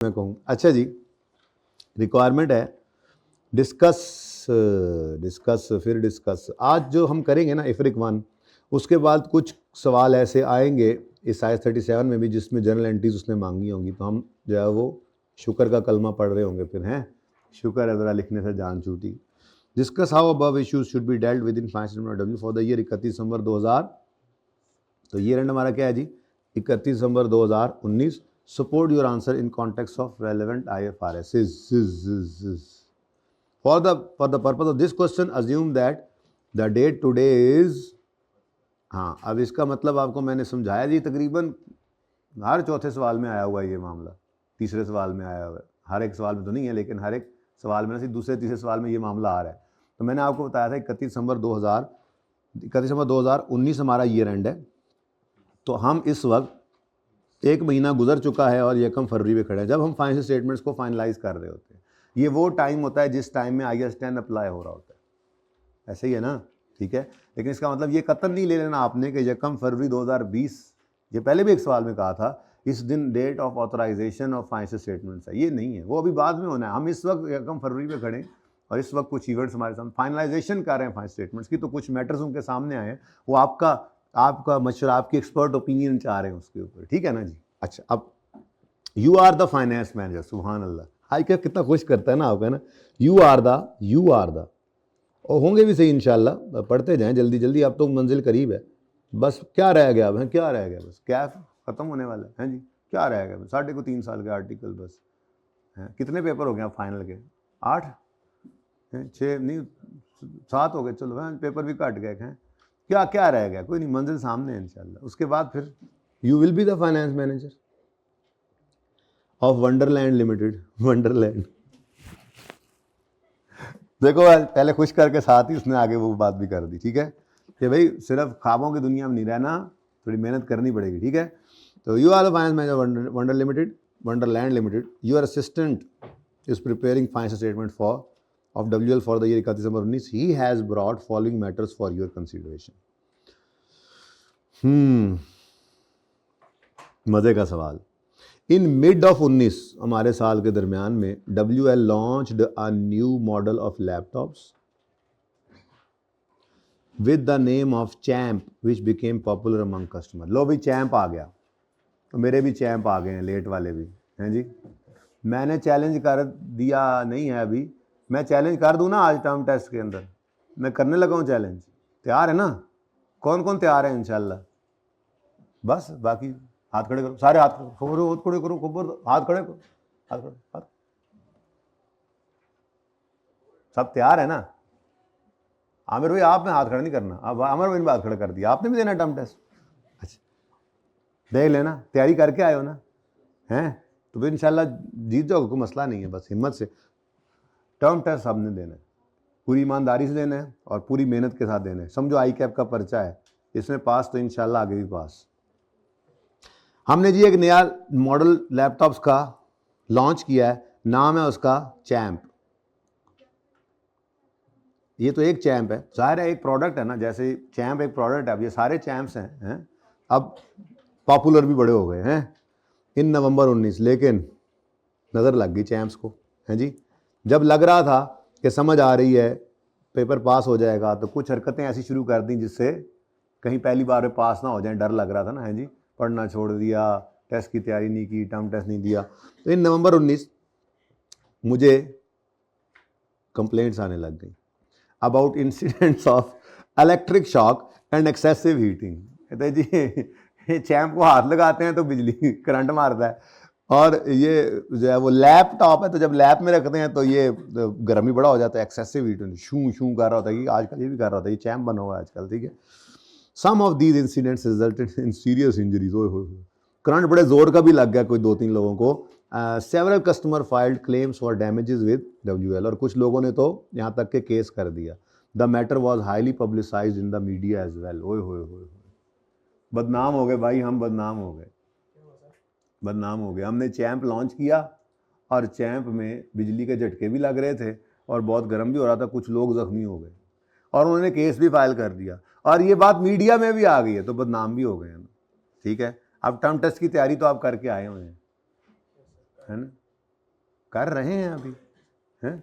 मैं कहूँ। अच्छा जी, रिक्वायरमेंट है डिस्कस। आज जो हम करेंगे ना इफरिक 1, उसके बाद कुछ सवाल ऐसे आएंगे इस आयत 37 में भी जिसमें जनरल एंट्रीज उसने मांगी होंगी, तो हम जो है वो शुक्र का कलमा पढ़ रहे होंगे फिर हैं। शुक्र है ज़रा लिखने से जान छूटी। Discuss how above issues should be dealt with in 5 W for the year 31 दिसंबर 2000। तो ईयर एंड हमारा क्या है जी? 31 December 2019। Support your answer in context of relevant IFRS। For the purpose of this question, assume that the date today is, हाँ अब इसका मतलब आपको मैंने समझाया जी, तकरीबन हर चौथे सवाल में आया हुआ है ये मामला, तीसरे सवाल में आया हुआ है, हर एक सवाल में तो नहीं है लेकिन हर एक सवाल में ना सिर्फ दूसरे तीसरे सवाल में ये मामला आ रहा है। तो मैंने आपको बताया था 31 दिसंबर 2019 हमारा ईयर एंड है। तो हम इस वक्त एक महीना गुजर चुका है और 1 फरवरी पे खड़े हैं जब हम फाइनेंशियल स्टेटमेंट्स को फाइनलाइज कर रहे होते हैं। ये वो टाइम होता है जिस टाइम में IAS 10 अप्लाई हो रहा होता है, ऐसे ही है ना, ठीक है। लेकिन इसका मतलब ये कतन नहीं ले लेना आपने कि 1 फरवरी 2020, ये पहले भी एक सवाल में कहा था, इस दिन date of authorisation of financial statements है, ये नहीं है, वो अभी बाद में होना है। हम इस वक्त 1 फरवरी पे खड़े और इस वक्त कुछ इवेंट्स हमारे सामने फाइनलाइजेशन कर रहे हैं फाइनेंशियल स्टेटमेंट्स की, तो कुछ मैटर्स उनके सामने आए हैं, वो आपका मशवरा, आपकी एक्सपर्ट ओपिनियन चाह रहे हैं उसके ऊपर, ठीक है ना जी। अच्छा, अब you are the finance manager, सुभान अल्लाह, हाई क्या कितना खुश करता है ना आपका ना, यू आर द और होंगे भी सही इंशाल्लाह, पढ़ते जाएं जल्दी जल्दी, अब तो मंजिल करीब है। बस क्या रह गया, अब क्या रह गया, बस कैफ ख़त्म होने वाला है जी, क्या रह गया, 3.5 साल के आर्टिकल बस हैं। कितने पेपर हो गए आप फाइनल के? 8 हैं, 6 नहीं 7 हो गए, चलो हैं, पेपर भी कट गए हैं, क्या रह गया, कोई नहीं, मंजिल सामने है इंशाल्लाह। उसके बाद फिर you will be the finance manager of Wonderland limited. Wonderland, देखो पहले खुश करके साथ ही उसने आगे वो बात भी कर दी, ठीक है, कि भाई सिर्फ ख्वाबों की दुनिया में नहीं रहना, थोड़ी मेहनत करनी पड़ेगी, ठीक है। तो you are the finance manager wonderland limited, your assistant is preparing financial statement of WL for the year 31 December 19। He has brought following matters for your consideration. मजे का सवाल। इन मिड ऑफ 19 हमारे साल के दरमियान में WL launched a new model of laptops with the name of Champ which became popular among customer. लो भाई चैम्प आ गया, तो मेरे भी चैम्प आ गए हैं, लेट वाले भी हैं जी। मैंने चैलेंज कर दिया, नहीं है अभी, मैं चैलेंज कर दूं ना आज टर्म टेस्ट के अंदर, मैं करने लगा हूँ चैलेंज, तैयार है ना? कौन कौन तैयार है इंशाल्लाह? बस बाकी हाथ खड़े करो, सारे हाथ खड़े करो, हाथ खड़े करो, हाथ। सब तैयार है ना? आमिर भाई आप में हाथ खड़ा नहीं करना, अब आमिर भाई ने हाथ खड़ा कर दिया, आपने भी देना टर्म टेस्ट। अच्छा देख लेना, तैयारी करके आए हो ना, हैं तो फिर इंशाल्लाह जीत जाओगे, कोई मसला नहीं है, बस हिम्मत से। टर्म टेस्ट सबने देना है, पूरी ईमानदारी से देना है और पूरी मेहनत के साथ देना है। समझो ICAP का पर्चा है, इसमें पास तो इंशाल्लाह आगे भी पास। हमने जी एक नया मॉडल लैपटॉप्स का लॉन्च किया है, नाम है उसका चैम्प। ये तो एक चैम्प है, जाहिर है एक प्रोडक्ट है ना, जैसे चैम्प एक प्रोडक्ट है, अब ये सारे चैम्प्स हैं, अब पॉपुलर भी बड़े हो गए हैं इन नवंबर 19। लेकिन नज़र लग गई चैम्प्स को, हैं जी। जब लग रहा था कि समझ आ रही है, पेपर पास हो जाएगा, तो कुछ हरकतें ऐसी शुरू कर दी जिससे कहीं पहली बार में पास ना हो जाए, डर लग रहा था ना, है जी। पढ़ना छोड़ दिया, टेस्ट की तैयारी नहीं की, टर्म टेस्ट नहीं दिया। तो इन नवंबर 19 मुझे कंप्लेंट्स आने लग गई about incidents of electric shock and excessive heating. कहते जी चैम्प को हाथ लगाते हैं तो बिजली करंट मारता है, और ये जो है वो लैपटॉप है, तो जब लैप में रखते हैं तो ये गर्मी बड़ा हो जाता है, एक्सेसिव हीटिंग शू शू कर रहा होता है, कि आजकल ये भी कर रहा होता है, ये चैम्प बना हुआ है आजकल, ठीक है। Some of these incidents resulted in serious injuries. Current बड़े जोर का भी लग गया कोई 2-3 लोगों को। Several customer filed claims for damages with WL, और कुछ लोगों ने तो यहाँ तक के केस कर दिया। The matter was highly publicised in the media as well. ओए होए, बदनाम हो गए भाई, हम बदनाम हो गए। हमने चैम्प लॉन्च किया और चैम्प में बिजली के झटके भी लग रहे थे और बहुत गर्म भी हो रहा था, कुछ लोग जख्मी हो गए और उन्होंने केस भी फाइल कर दिया, और ये बात मीडिया में भी आ गई है, तो बदनाम भी हो गए हैं, ठीक है। अब टर्म टेस्ट की तैयारी तो आप करके आए हुए हैं, है ना, कर रहे हैं अभी, हैं?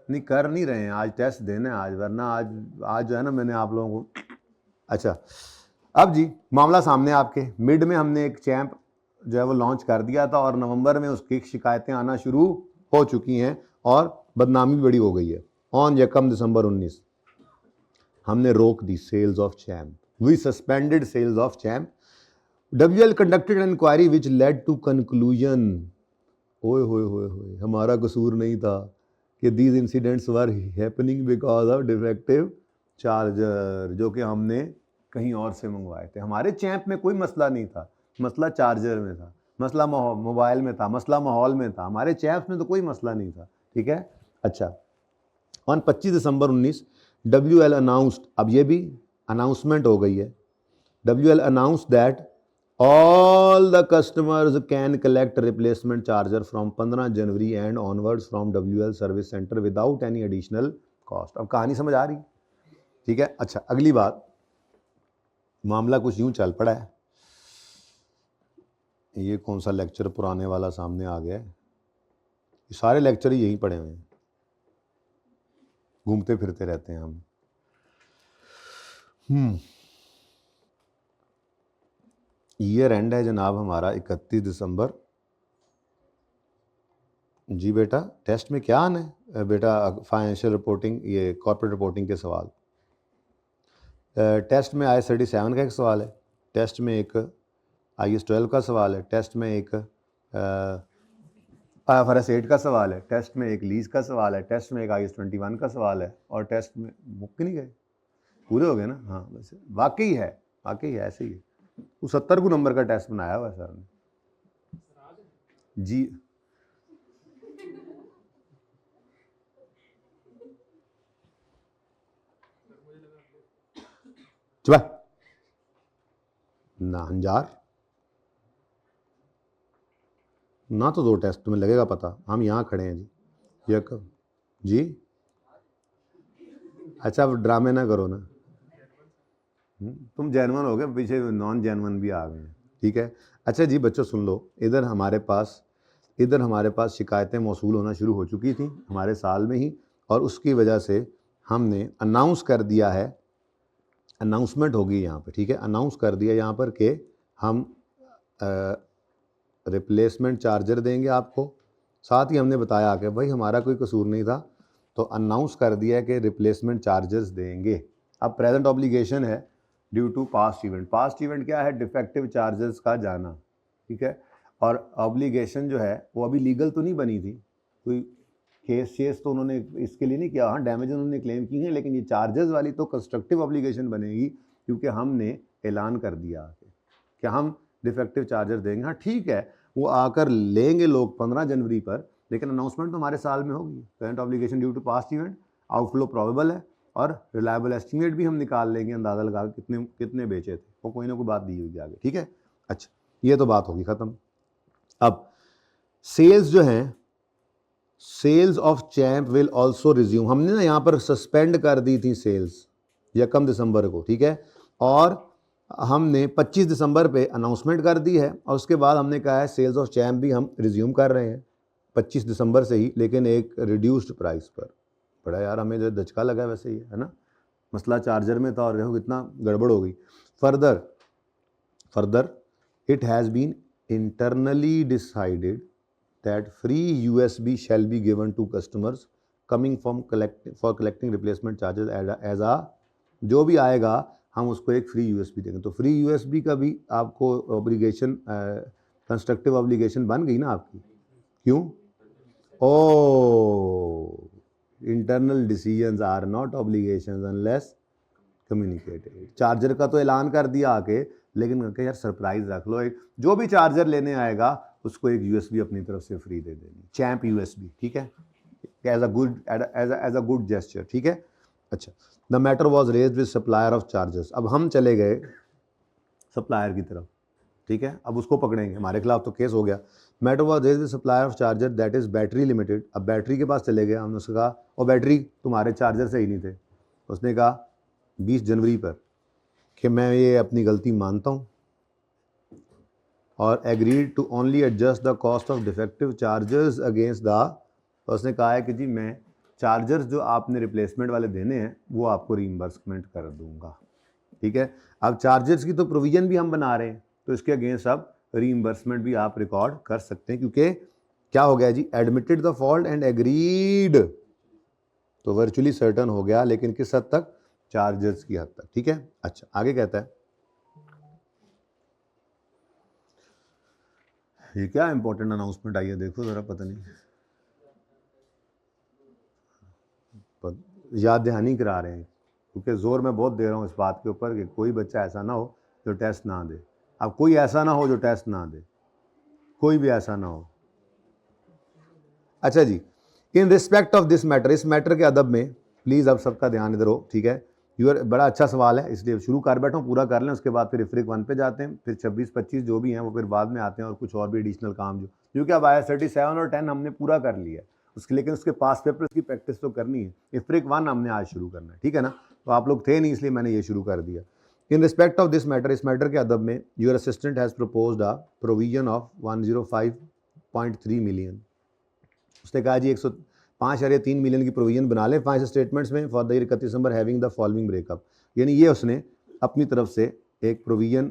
नहीं कर नहीं रहे हैं, आज टेस्ट देना है आज, वरना आज जो है ना मैंने आप लोगों को। अच्छा अब जी मामला सामने आपके, मिड में हमने एक चैंप जो है वो लॉन्च कर दिया था और नवंबर में उसकी शिकायतें आना शुरू हो चुकी हैं और बदनामी भी बड़ी हो गई है। ऑन यकम दिसंबर 19 हमने रोक दी sales of Champ, we suspended sales of Champ. WL conducted an inquiry which led to conclusion, ओए होए होए होए, हमारा कसूर नहीं था कि these incidents were happening because of defective charger, जो कि हमने कहीं और से मंगवाए थे। हमारे चैंप में कोई मसला नहीं था, मसला चार्जर में था, मसला मोबाइल में था, मसला माहौल में था, हमारे चैंप में तो कोई मसला नहीं था, ठीक है। अच्छा ऑन 25 दिसंबर 19 WL अनाउंस्ड, अब ये भी अनाउंसमेंट हो गई है, WL announced that all the customers can collect replacement charger from 15 January and onwards from WL service center without any additional cost। अब कहानी समझ आ रही, ठीक है। अच्छा अगली बात, मामला कुछ यूं चल पड़ा है, ये कौन सा लेक्चर पुराने वाला सामने आ गया है, ये सारे लेक्चर ही यहीं पड़े हुए हैं, घूमते फिरते रहते हैं हम। ईयर एंड है जनाब हमारा 31 दिसंबर। जी बेटा टेस्ट में क्या आना है बेटा, फाइनेंशियल रिपोर्टिंग, ये कॉर्पोरेट रिपोर्टिंग के सवाल। टेस्ट में IAS 37 का एक सवाल है, टेस्ट में एक IAS 12 का सवाल है, टेस्ट में एक IFRS 8 का सवाल है, टेस्ट में एक लीज का सवाल है, टेस्ट में एक IAS 21 का सवाल है, और टेस्ट में मुक्के नहीं गए, पूरे हो गए ना। हाँ वैसे वाकई है ऐसे ही है। वो 70 को नंबर का टेस्ट बनाया हुआ है सर ने जी। चुप ना हंजार ना, तो 2 टेस्ट तुम्हें लगेगा पता, हम यहाँ खड़े हैं जी। ये कब जी, अच्छा अब ड्रामे ना करो ना, तुम जेनवन हो गए, पीछे नॉन जेनवन भी आ गए हैं, ठीक है। अच्छा जी बच्चों सुन लो, इधर हमारे पास शिकायतें मौसूल होना शुरू हो चुकी थी हमारे साल में ही, और उसकी वजह से हमने अनाउंस कर दिया है, अनाउंसमेंट होगी यहाँ पे, ठीक है, अनाउंस कर दिया यहाँ पर कि हम रिप्लेसमेंट चार्जर देंगे आपको। साथ ही हमने बताया कि भाई हमारा कोई कसूर नहीं था, तो अनाउंस कर दिया कि रिप्लेसमेंट चार्जर्स देंगे। अब प्रेजेंट ऑब्लिगेशन है due to past event. Past event क्या है, डिफेक्टिव चार्जर्स का जाना, ठीक है। और ऑब्लिगेशन जो है वो अभी लीगल तो नहीं बनी थी, कोई केस तो उन्होंने इसके लिए नहीं किया, हाँ डैमेज उन्होंने क्लेम की है, लेकिन ये चार्जर्स वाली तो कंस्ट्रक्टिव ऑब्लिगेशन बनेगी, क्योंकि हमने ऐलान कर दिया कि हम डिफेक्टिव चार्जर देंगे। हाँ ठीक है, वो आकर लेंगे लोग 15 जनवरी पर, लेकिन अनाउंसमेंट तो हमारे साल में होगी। Current obligation due to past event, outflow probable है, और रिलायबल एस्टिमेट भी हम निकाल लेंगे, अंदाज़ा लगा कितने बेचे थे, वो कोई ना कोई बात दी होगी आगे, ठीक है। अच्छा ये तो बात होगी ख़त्म। अब सेल्स जो हैं, sales of champ will also resume, हमने ना यहाँ पर सस्पेंड कर दी थी सेल्स 1 दिसंबर को, ठीक है, और हमने 25 दिसंबर पे अनाउंसमेंट कर दी है, और उसके बाद हमने कहा है सेल्स ऑफ चैंप भी हम रिज्यूम कर रहे हैं 25 दिसंबर से ही, लेकिन एक रिड्यूस्ड प्राइस पर। बड़ा यार हमें जो धचका लगा है वैसे ही है ना, मसला चार्जर में था और देखो कितना गड़बड़ हो गई। Further it has been internally decided that free USB shall be given to customers coming from collecting replacement charges as a, जो भी आएगा हम उसको एक फ्री USB देंगे। तो फ्री USB का भी आपको ऑब्लिगेशन, कंस्ट्रक्टिव ऑब्लिगेशन बन गई ना आपकी, क्यों? Oh internal decisions are not obligations unless communicated. Charger का तो ऐलान कर दिया आके, लेकिन यार सरप्राइज रख लो, एक जो भी चार्जर लेने आएगा उसको एक USB अपनी तरफ से फ्री दे देनी, चैंप USB, ठीक है, एज अ गुड जेस्चर, ठीक है। अच्छा the matter was raised with supplier of chargers, अब हम चले गए सप्लायर की तरफ, ठीक है, अब उसको पकड़ेंगे, हमारे खिलाफ तो केस हो गया। Matter was raised with supplier of charger that is battery limited, अब बैटरी के पास चले गए, हमने उससे कहा और बैटरी तुम्हारे चार्जर से ही नहीं थे, उसने कहा 20 जनवरी पर कि मैं ये अपनी गलती मानता हूँ और agreed to only adjust the cost of defective chargers against the, तो उसने कहा है कि जी मैं चार्जर्स जो आपने रिप्लेसमेंट वाले देने हैं वो आपको रीइंबर्समेंट कर दूंगा, ठीक है। अब चार्जर्स की तो प्रोविजन भी हम बना रहे हैं, तो इसके अगेंस्ट अब रीइंबर्समेंट भी आप रिकॉर्ड कर सकते हैं, क्योंकि क्या हो गया जी, admitted the fault and agreed, तो वर्चुअली सर्टन हो गया, लेकिन किस हद तक, चार्जर्स की हद तक, ठीक है। अच्छा आगे कहता है, ये क्या इंपॉर्टेंट अनाउंसमेंट आई है, देखो जरा, पता नहीं याद दहानी करा रहे हैं, क्योंकि जोर मैं बहुत दे रहा हूँ इस बात के ऊपर कि कोई बच्चा ऐसा ना हो जो टेस्ट ना दे। अब कोई ऐसा ना हो जो टेस्ट ना दे, कोई भी ऐसा ना हो। अच्छा जी, in respect of this matter, इस मैटर के अदब में प्लीज़ अब सबका ध्यान इधर हो, ठीक है। यूर बड़ा अच्छा सवाल है, इसलिए शुरू कर बैठा हूँ, पूरा कर लें, उसके बाद फिर इफ्रिक 1 पे जाते हैं, फिर 26-25 जो भी हैं वो फिर बाद में आते हैं, और कुछ और भी एडिशनल काम जो, क्योंकि अब IAS 37 और 10 हमने पूरा कर लिया है उसके, लेकिन उसके पास पेपर्स की प्रैक्टिस तो करनी है। इफ्रिक 1 हमने आज शुरू करना है, ठीक है ना। तो आप लोग थे नहीं, इसलिए मैंने ये शुरू कर दिया। In respect of this matter, इस मैटर के अदब में your assistant has proposed a provision of 105.3 million. उसने कहा जी 105.3 मिलियन की प्रोविजन बना लें 5 स्टेटमेंट्स में for the year 31 December having the following breakup, यानी ये उसने अपनी तरफ से एक प्रोविजन,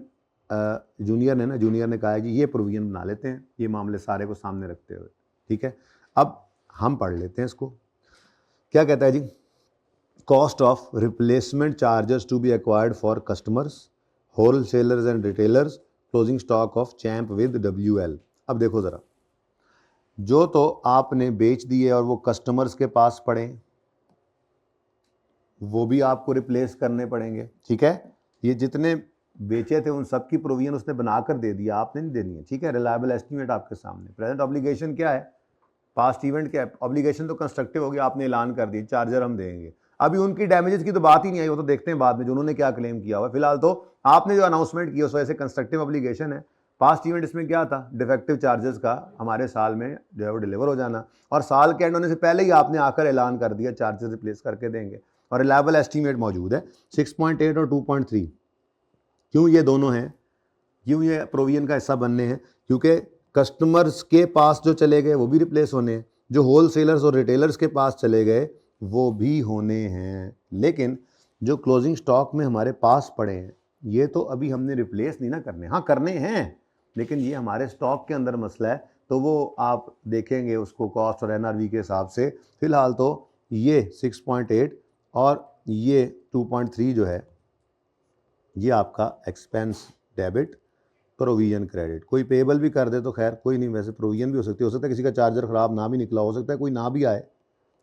जूनियर ने ना, जूनियर ने कहा है जी ये प्रोविजन बना लेते हैं, ये मामले सारे को सामने रखते हुए, ठीक है। अब हम पढ़ लेते हैं इसको, क्या कहता है जी, cost of replacement charges to be acquired for customers, whole sellers and retailers, closing stock of Champ with WL। अब देखो ज़रा, जो तो आपने बेच दिए और वो कस्टमर्स के पास पड़े, वो भी आपको रिप्लेस करने पड़ेंगे, ठीक है। ये जितने बेचे थे उन सब की प्रोविजन उसने बनाकर दे दिया, आपने नहीं देनी है, ठीक है। रिलायबल एस्टीमेट आपके सामने। प्रेजेंट ऑब्लिगेशन क्या है, पास्ट इवेंट क्या है, ऑब्लिगेशन तो कंस्ट्रक्टिव होगी, आपने ऐलान कर दी चार्जर हम देंगे, अभी उनकी डैमेजेस की तो बात ही नहीं आई, वो तो देखते हैं बाद में जो उन्होंने क्या क्लेम किया हुआ। फिलहाल तो आपने जो अनाउंसमेंट की उस वजह से कंस्ट्रक्टिव ऑब्लिगेशन है। पास्ट इवेंट इसमें क्या था, डिफेक्टिव चार्जेस का हमारे साल में जो है वो डिलीवर हो जाना, और साल के एंड होने से पहले ही आपने आकर ऐलान कर दिया चार्जेस रिप्लेस करके देंगे, और रिलायबल एस्टीमेट मौजूद है 6.8 और 2.3। क्यों ये दोनों हैं, क्यों ये प्रोविजन का हिस्सा बनने हैं, क्योंकि कस्टमर्स के पास जो चले गए वो भी रिप्लेस होने हैं, जो होल सेलर्स और रिटेलर्स के पास चले गए वो भी होने हैं, लेकिन जो क्लोजिंग स्टॉक में हमारे पास पड़े हैं ये तो अभी हमने रिप्लेस नहीं ना करने, हाँ करने हैं, लेकिन ये हमारे स्टॉक के अंदर मसला है, तो वो आप देखेंगे उसको कॉस्ट और NRV के हिसाब से। फिलहाल तो ये 6.8 और ये 2.3 जो है ये आपका एक्सपेंस डेबिट, प्रोविजन क्रेडिट। कोई पेबल भी कर दे तो खैर कोई नहीं, वैसे प्रोविजन भी हो सकती है, हो सकता है किसी का चार्जर ख़राब ना भी निकला, हो सकता है कोई ना भी आए,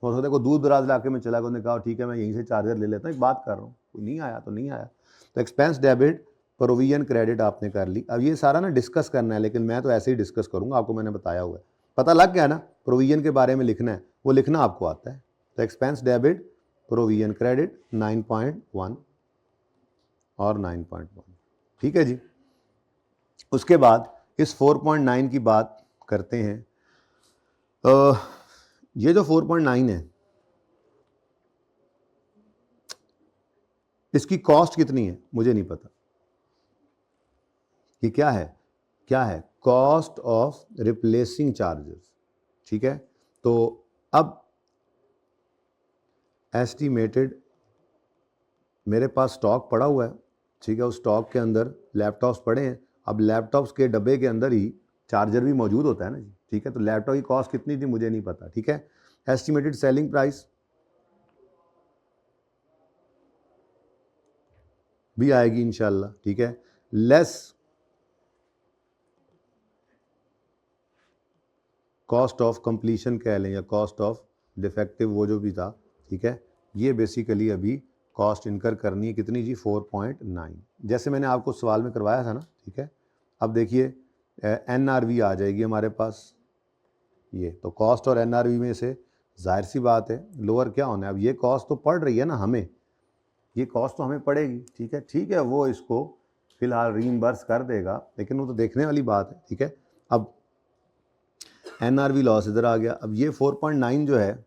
हो सकता है कोई दूर दराज इलाके में चला गया, उसने कहा ठीक है मैं यहीं से चार्जर ले लेता हूँ, एक बात कर रहा हूँ, कोई नहीं आया तो नहीं आया। तो एक्सपेंस डेबिट, प्रोविजन क्रेडिट आपने कर ली। अब ये सारा ना डिस्कस करना है, लेकिन मैं तो ऐसे ही डिस्कस करूँगा, आपको मैंने बताया हुआ है, पता लग गया ना, प्रोविजन के बारे में लिखना है, वो लिखना आपको आता है। तो एक्सपेंस डेबिट, प्रोविजन क्रेडिट 9.1 और 9.1, ठीक है जी। उसके बाद इस 4.9 की बात करते हैं। ये जो 4.9 है इसकी कॉस्ट कितनी है मुझे नहीं पता कि क्या है कॉस्ट ऑफ रिप्लेसिंग चार्जेस, ठीक है। तो अब एस्टिमेटेड मेरे पास स्टॉक पड़ा हुआ है, ठीक है, उस स्टॉक के अंदर लैपटॉप्स पड़े हैं, अब लैपटॉप्स के डब्बे के अंदर ही चार्जर भी मौजूद होता है ना जी, ठीक है। तो लैपटॉप की कॉस्ट कितनी थी मुझे नहीं पता, ठीक है। एस्टिमेटेड सेलिंग प्राइस भी आएगी इंशाल्लाह, ठीक है। लेस कॉस्ट ऑफ कंप्लीशन कह लें या कॉस्ट ऑफ डिफेक्टिव वो जो भी था, ठीक है, ये बेसिकली अभी कॉस्ट इनकर करनी है कितनी जी, 4.9, जैसे मैंने आपको सवाल में करवाया था ना, ठीक है। अब देखिए NRV आ जाएगी हमारे पास, ये तो कॉस्ट और NRV में से जाहिर सी बात है लोअर क्या होना है, अब ये कॉस्ट तो पड़ रही है ना हमें, ये कॉस्ट तो हमें पड़ेगी, ठीक है, वो इसको फिलहाल रीइंबर्स कर देगा, लेकिन वो तो देखने वाली बात है, ठीक है। अब NRV लॉस इधर आ गया, अब ये 4.9 जो है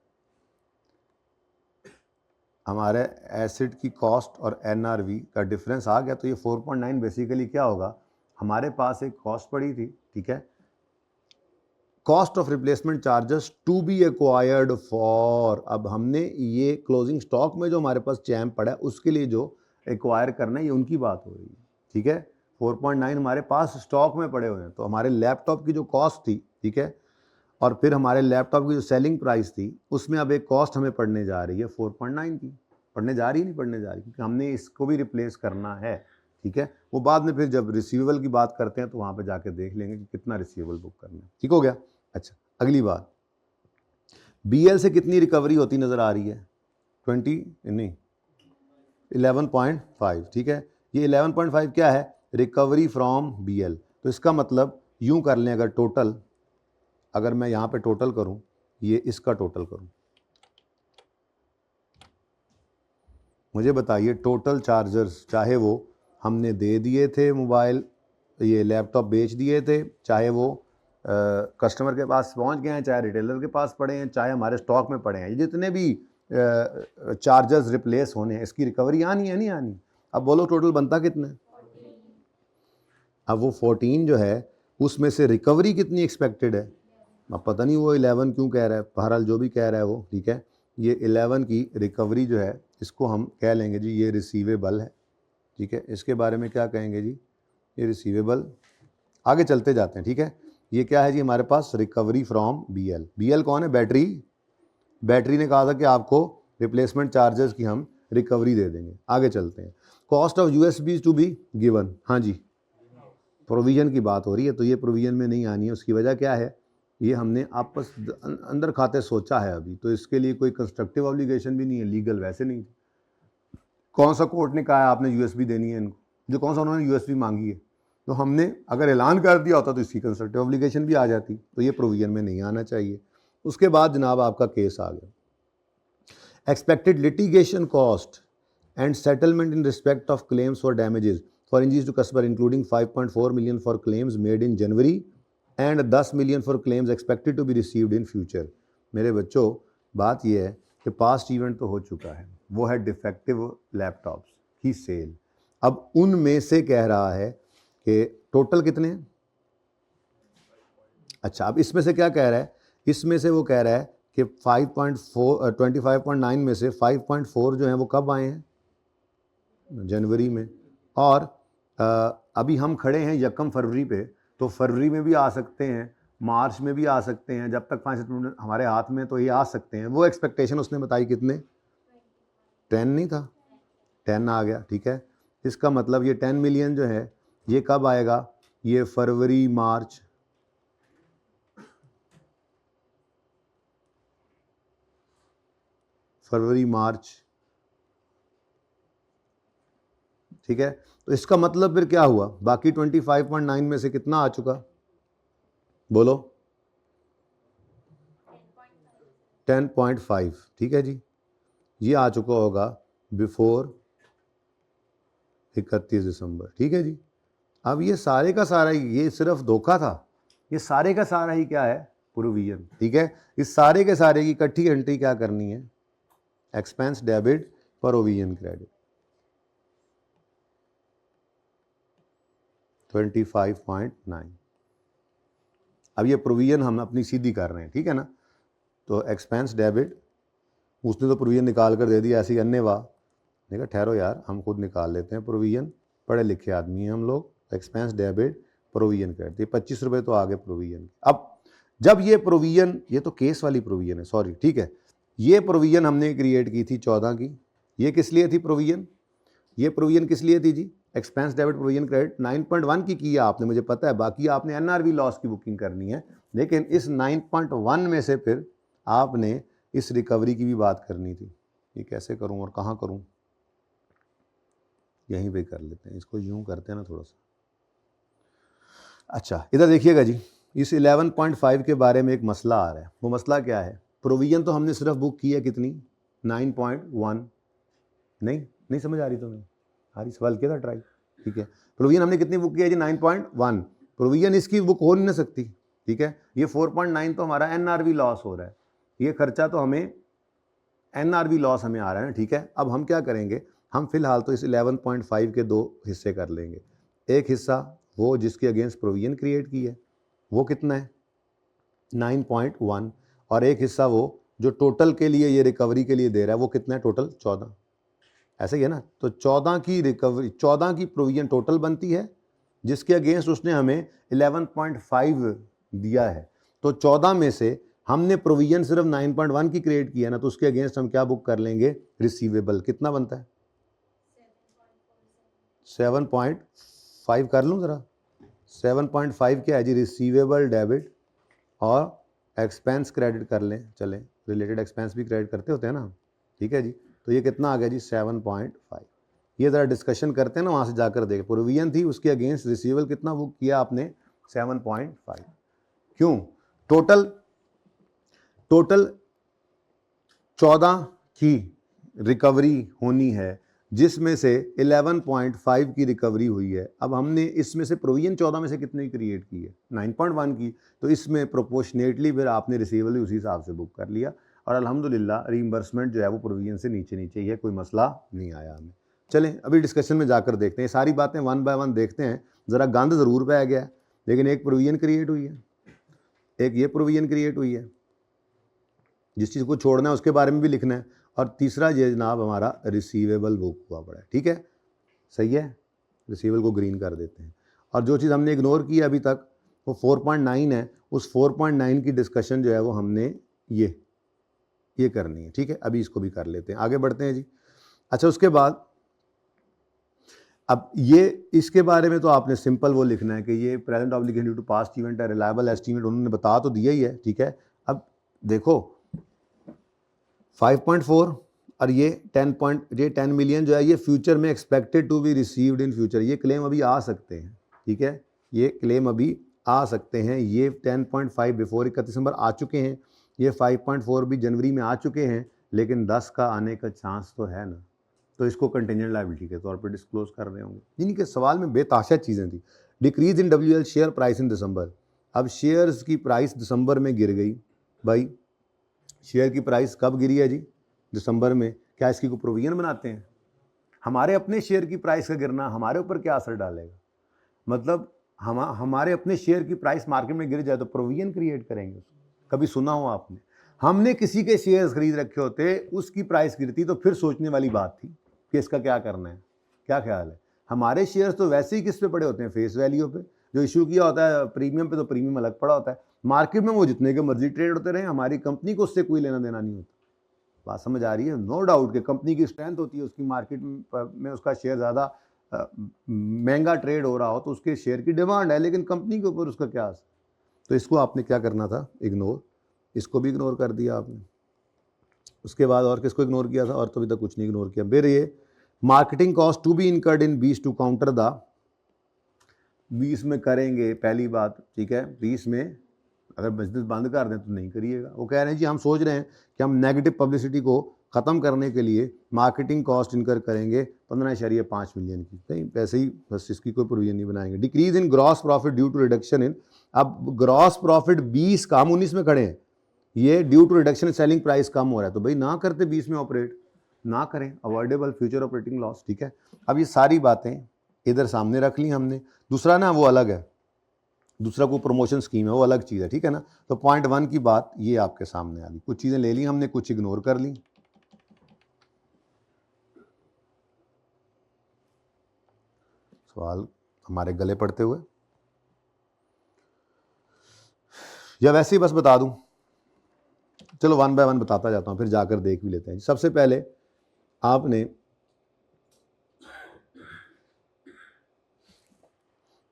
हमारे एसिड की कॉस्ट और NRV का डिफरेंस आ गया, तो ये 4.9 बेसिकली क्या होगा, हमारे पास एक कॉस्ट पड़ी थी, ठीक है, cost of replacement charges to be acquired for, अब हमने ये क्लोजिंग स्टॉक में जो हमारे पास चैम पड़ा है उसके लिए जो एक्वायर करना है, ये उनकी बात हो रही है, ठीक है। 4.9 हमारे पास स्टॉक में पड़े हुए हैं, तो हमारे लैपटॉप की जो कॉस्ट थी, ठीक है, और फिर हमारे लैपटॉप की जो सेलिंग प्राइस थी उसमें अब एक कॉस्ट हमें पड़ने जा रही है 4.9 की, पढ़ने जा रही, नहीं पढ़ने जा रही, क्योंकि हमने इसको भी रिप्लेस करना है, ठीक है। वो बाद में फिर जब रिसीवेबल की बात करते हैं तो वहाँ पे जाके देख लेंगे कि कितना रिसीवेबल बुक करना है, ठीक हो गया। अच्छा, अगली बात, बीएल से कितनी रिकवरी होती नज़र आ रही है? 20 नहीं 11.5, ठीक है। ये 11.5 क्या है? Recovery from BL. तो इसका मतलब यूँ कर लें, अगर टोटल, अगर मैं यहाँ पे टोटल करूँ, ये इसका टोटल करूँ, मुझे बताइए टोटल चार्जर्स, चाहे वो हमने दे दिए थे मोबाइल, ये लैपटॉप बेच दिए थे, चाहे वो कस्टमर के पास पहुंच गए हैं, चाहे रिटेलर के पास पड़े हैं, चाहे हमारे स्टॉक में पड़े हैं, ये जितने भी चार्जर्स रिप्लेस होने हैं, इसकी रिकवरी आनी है नहीं आनी? अब बोलो टोटल बनता कितना है? अब वो 14 जो है उसमें से रिकवरी कितनी एक्सपेक्टेड है? अब पता नहीं वो 11 क्यों कह रहा है, बहरहाल जो भी कह रहा है वो, ठीक है। ये 11 की रिकवरी जो है इसको हम कह लेंगे जी ये रिसीवेबल है, ठीक है। इसके बारे में क्या कहेंगे जी? ये रिसीवेबल। आगे चलते जाते हैं, ठीक है। ये क्या है जी हमारे पास? Recovery from BL. बीएल कौन है? बैटरी। बैटरी ने कहा था कि आपको रिप्लेसमेंट चार्जेस की हम रिकवरी दे देंगे। आगे चलते हैं, cost of USB to be given, हाँ जी, प्रोविजन की बात हो रही है, तो ये प्रोविजन में नहीं आनी है। उसकी वजह क्या है? ये हमने आपस अंदर खाते सोचा है अभी, तो इसके लिए कोई कंस्ट्रक्टिव ऑब्लिगेशन भी नहीं है, लीगल वैसे नहीं। कौन सा कोर्ट ने कहा है आपने यूएसबी देनी है इनको? जो कौन सा उन्होंने यूएसबी मांगी है? तो हमने अगर ऐलान कर दिया होता तो इसकी कंस्ट्रक्टिव ऑब्लिगेशन भी आ जाती, तो ये प्रोविजन में नहीं आना चाहिए। उसके बाद जनाब आपका केस आ गया, expected litigation cost and settlement in respect of claims for damages for injuries to customer including 5.4 million for claims made in January and 10 million for claims expected to be received in future. मेरे बच्चों, बात यह है कि past event तो हो चुका है, वो है डिफेक्टिव लैपटॉप्स की सेल। अब उनमें से कह रहा है कि टोटल कितने हैं? अच्छा, अब इसमें से क्या कह रहा है? इसमें से वो कह रहा है कि 25.9 में से 5.4 जो है वो कब आए हैं? जनवरी में। और अभी हम खड़े हैं 1 फरवरी पे, तो फरवरी में भी आ सकते हैं, मार्च में भी आ सकते हैं, जब तक 5 सेटलमेंट हमारे हाथ में, तो ये आ सकते हैं। वो एक्सपेक्टेशन उसने बताई कितने? 10 नहीं था, 10 आ गया, ठीक है। इसका मतलब ये 10 मिलियन जो है ये कब आएगा? ये फरवरी मार्च, फरवरी मार्च, ठीक है। तो इसका मतलब फिर क्या हुआ? बाकी 25.9 में से कितना आ चुका? बोलो 10.5, ठीक है जी, ये आ चुका होगा बिफोर 31 दिसंबर, ठीक है जी। अब ये सारे का सारा ही, ये सिर्फ धोखा था, ये सारे का सारा ही क्या है? प्रोविजन, ठीक है। इस सारे के सारे की इकट्ठी एंट्री क्या करनी है? Expense debit provision credit 25.9। अब ये प्रोविजन हम अपनी सीधी कर रहे हैं, ठीक है ना। तो एक्सपेंस डेबिट, उसने तो प्रोविजन निकाल कर दे दिया ऐसे ही अन्नेवाह। देखा, ठहरो यार, हम खुद निकाल लेते हैं प्रोविजन, पढ़े लिखे आदमी हैं हम लोग। एक्सपेंस डेबिट प्रोविजन क्रेडिट, ये 25 रुपये तो आगे प्रोविजन। अब जब ये प्रोविजन, ये तो केस वाली प्रोविजन है, सॉरी, ठीक है। ये प्रोविजन हमने क्रिएट की थी 14 की। ये किस लिए थी प्रोविजन? ये प्रोविजन किस लिए थी जी? एक्सपेंस डेबिट प्रोविजन क्रेडिट 9.1 की किया आपने, मुझे पता है। बाकी आपने एनआरवी लॉस की बुकिंग करनी है, लेकिन इस 9.1 में से फिर आपने इस रिकवरी की भी बात करनी थी। ये कैसे करूं और कहाँ करूं? यहीं पे कर लेते हैं, इसको यूं करते हैं ना थोड़ा सा। अच्छा, इधर देखिएगा जी, इस 11.5 के बारे में एक मसला आ रहा है। वो मसला क्या है? प्रोविजन तो हमने सिर्फ बुक की है कितनी? 9.1। नहीं समझ आ रही तुम्हें? आ रही? सवाल किया था ट्राई, ठीक है। प्रोविजन हमने कितनी बुक किया है जी? 9.1। प्रोविजन इसकी बुक हो नहीं सकती, ठीक है। ये 4.9 तो हमारा एनआरवी लॉस हो रहा है, ये खर्चा तो हमें एनआरवी लॉस हमें आ रहा है ना, ठीक है। अब हम क्या करेंगे? हम फिलहाल तो इस 11.5 के दो हिस्से कर लेंगे। एक हिस्सा वो जिसके अगेंस्ट प्रोविजन क्रिएट की है वो कितना है 9.1, और एक हिस्सा वो जो टोटल के लिए ये रिकवरी के लिए दे रहा है वो कितना है टोटल 14, ऐसा ही है ना। तो 14 की रिकवरी, 14 की प्रोविजन टोटल बनती है जिसके अगेंस्ट उसने हमें 11.5 दिया है। तो 14 में से हमने प्रोविजन सिर्फ 9.1 की क्रिएट किया ना, तो उसके अगेंस्ट हम क्या बुक कर लेंगे रिसीवेबल, कितना बनता है 7.5 कर लूँ ज़रा। 7.5 क्या है जी रिसीवेबल डेबिट और एक्सपेंस क्रेडिट कर लें, चलें रिलेटेड एक्सपेंस भी क्रेडिट करते होते हैं ना, ठीक है जी। तो ये कितना आ गया जी 7.5। ये ज़रा डिस्कशन करते हैं ना, वहाँ से जाकर देखें प्रोविजन थी उसके अगेंस्ट रिसीवेबल कितना बुक किया आपने 7.5। क्यों टोटल 14 की रिकवरी होनी है जिसमें से 11.5 की रिकवरी हुई है। अब हमने इसमें से प्रोविजन 14 में से कितने क्रिएट की है 9.1 की, तो इसमें प्रोपोर्शनेटली फिर आपने रिसीवेबल उसी हिसाब से बुक कर लिया और अल्हम्दुलिल्लाह रीइंबर्समेंट जो है वो प्रोविजन से नीचे नीचे ही है, कोई मसला नहीं आया हमें। चलें अभी डिस्कशन में जाकर देखते हैं, सारी बातें वन बाय वन देखते हैं। ज़रा गंद ज़रूर पै गया है, लेकिन एक प्रोविजन क्रिएट हुई है, एक ये प्रोविजन क्रिएट हुई है, जिस चीज़ को छोड़ना है उसके बारे में भी लिखना है, और तीसरा ये जनाब हमारा रिसीवेबल बुक हुआ पड़ा है, ठीक है सही है। रिसीवेबल को ग्रीन कर देते हैं, और जो चीज़ हमने इग्नोर की अभी तक वो 4.9 है, उस 4.9 की डिस्कशन जो है वो हमने ये करनी है, ठीक है। अभी इसको भी कर लेते हैं, आगे बढ़ते हैं जी। अच्छा उसके बाद अब ये इसके बारे में तो आपने सिंपल वो लिखना है कि ये present obligation due to past event है, रिलायबल एस्टीमेट उन्होंने बता तो दिया ही है, ठीक है। अब देखो 5.4 और ये 10 मिलियन जो है ये फ्यूचर में expected to be received in future, ये क्लेम अभी आ सकते हैं, ठीक है, ये क्लेम अभी आ सकते हैं। ये 10.5 बिफोर 31 दिसंबर आ चुके हैं, ये 5.4 भी जनवरी में आ चुके हैं, लेकिन 10 का आने का चांस तो है ना, तो इसको कंटिजेंट लायबिलिटी के तौर पर डिस्क्लोज कर रहे होंगे। जिनके सवाल में बेताशा चीज़ें थी। Decrease in WL share price in December, अब शेयर्स की प्राइस दिसंबर में गिर गई। भाई शेयर की प्राइस कब गिरी है जी दिसंबर में, क्या इसकी कोई प्रोविजन बनाते हैं? हमारे अपने शेयर की प्राइस का गिरना हमारे ऊपर क्या असर डालेगा? मतलब हमारे अपने शेयर की प्राइस मार्केट में गिर जाए तो प्रोविजन क्रिएट करेंगे, कभी सुना हो आपने? हमने किसी के शेयर्स खरीद रखे होते, उसकी प्राइस गिरती तो फिर सोचने वाली बात थी कि इसका क्या करना है, क्या ख्याल है। हमारे शेयर्स तो वैसे ही किस पे पड़े होते हैं, फेस वैल्यू पे, जो इशू किया होता है प्रीमियम पे तो प्रीमियम अलग पड़ा होता है, मार्केट में वो जितने के मर्जी ट्रेड होते रहे, हमारी कंपनी को उससे कोई लेना देना नहीं होता। बात समझ आ रही है? नो डाउट कि कंपनी की स्ट्रेंथ होती है, उसकी मार्केट में उसका शेयर ज़्यादा महंगा ट्रेड हो रहा हो तो उसके शेयर की डिमांड है, लेकिन कंपनी के ऊपर उसका क्या असर। तो इसको आपने क्या करना था, इग्नोर, इसको भी इग्नोर कर दिया आपने। उसके बाद और किसको इग्नोर किया था? और तो अभी तक कुछ नहीं इग्नोर किया। फिर ये marketing cost to be incurred in 20 to counter the 20 में करेंगे, पहली बात, ठीक है। 20 में अगर बिजनेस बंद कर दें तो नहीं करिएगा। वो कह रहे हैं जी हम सोच रहे हैं कि हम नेगेटिव पब्लिसिटी को ख़त्म करने के लिए मार्केटिंग कॉस्ट इनकर करेंगे 15.5 मिलियन की, कहीं पैसे ही, बस इसकी कोई प्रोविजन नहीं बनाएंगे। Decrease in gross profit due to reduction in, अब ग्रॉस प्रॉफिट 20 का, हम 19 में खड़े हैं, ये due to reduction selling price कम हो रहा है, तो भाई ना करते 20 में ऑपरेट, ना करें, अवॉइडेबल फ्यूचर ऑपरेटिंग लॉस, ठीक है। अब ये सारी बातें इधर सामने रख ली हमने। दूसरा ना वो अलग है, दूसरा कोई प्रमोशन स्कीम है वो अलग चीज़ है, ठीक है ना। तो पॉइंट 1 की बात ये आपके सामने आ गई, कुछ चीज़ें ले ली हमने, कुछ इग्नोर कर ली। सवाल हमारे गले पड़ते हुए, या वैसे ही बस बता दूं? चलो वन बाय वन बताता जाता हूं, फिर जाकर देख भी लेते हैं। सबसे पहले आपने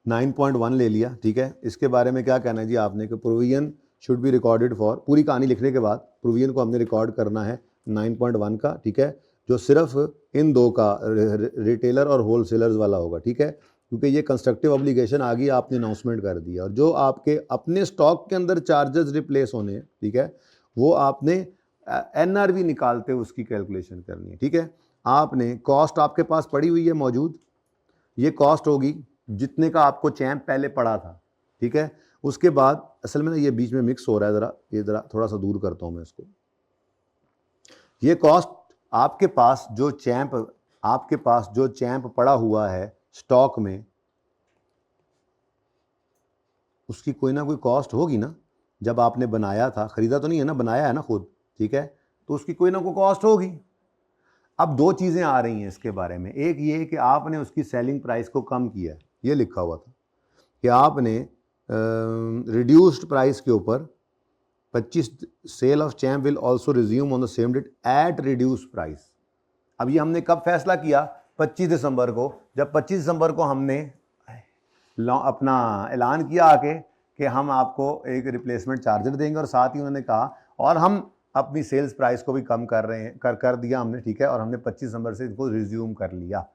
9.1 ले लिया, ठीक है। इसके बारे में क्या कहना है जी आपने कि provision should be recorded for, पूरी कहानी लिखने के बाद प्रोविजन को हमने रिकॉर्ड करना है 9.1 का, ठीक है, जो सिर्फ इन दो का रिटेलर और होलसेलर्स वाला होगा, ठीक है, क्योंकि ये कंस्ट्रक्टिव ऑब्लिगेशन आ गई, आपने अनाउंसमेंट कर दिया। और जो आपके अपने स्टॉक के अंदर चार्जेस रिप्लेस होने हैं, ठीक है, वो आपने NRV निकालते हुए उसकी कैलकुलेशन करनी है, ठीक है। आपने कॉस्ट आपके पास पड़ी हुई है मौजूद, ये कॉस्ट होगी जितने का आपको चैम्प पहले पड़ा था, ठीक है। उसके बाद असल में ना ये बीच में मिक्स हो रहा है, ज़रा थोड़ा सा दूर करता हूँ मैं इसको। ये कॉस्ट आपके पास जो चैम्प पड़ा हुआ है स्टॉक में, उसकी कोई ना कोई कॉस्ट होगी ना, जब आपने बनाया था, ख़रीदा तो नहीं है ना, बनाया है ना खुद, ठीक है, तो उसकी कोई ना कोई कॉस्ट होगी। अब दो चीज़ें आ रही हैं इसके बारे में, एक ये कि आपने उसकी सेलिंग प्राइस को कम किया है, ये लिखा हुआ था कि आपने रिड्यूस्ड प्राइस के ऊपर 25 sale of champ will also resume on the same date at reduce price. अब ये हमने कब फैसला किया? 25 दिसंबर को, जब 25 दिसंबर को हमने अपना ऐलान किया आके कि हम आपको एक रिप्लेसमेंट चार्जर देंगे, और साथ ही उन्होंने कहा और हम अपनी सेल्स प्राइस को भी कम कर रहे हैं, कर दिया हमने, ठीक है, और हमने 25 दिसंबर से इसको रिज्यूम कर लिया।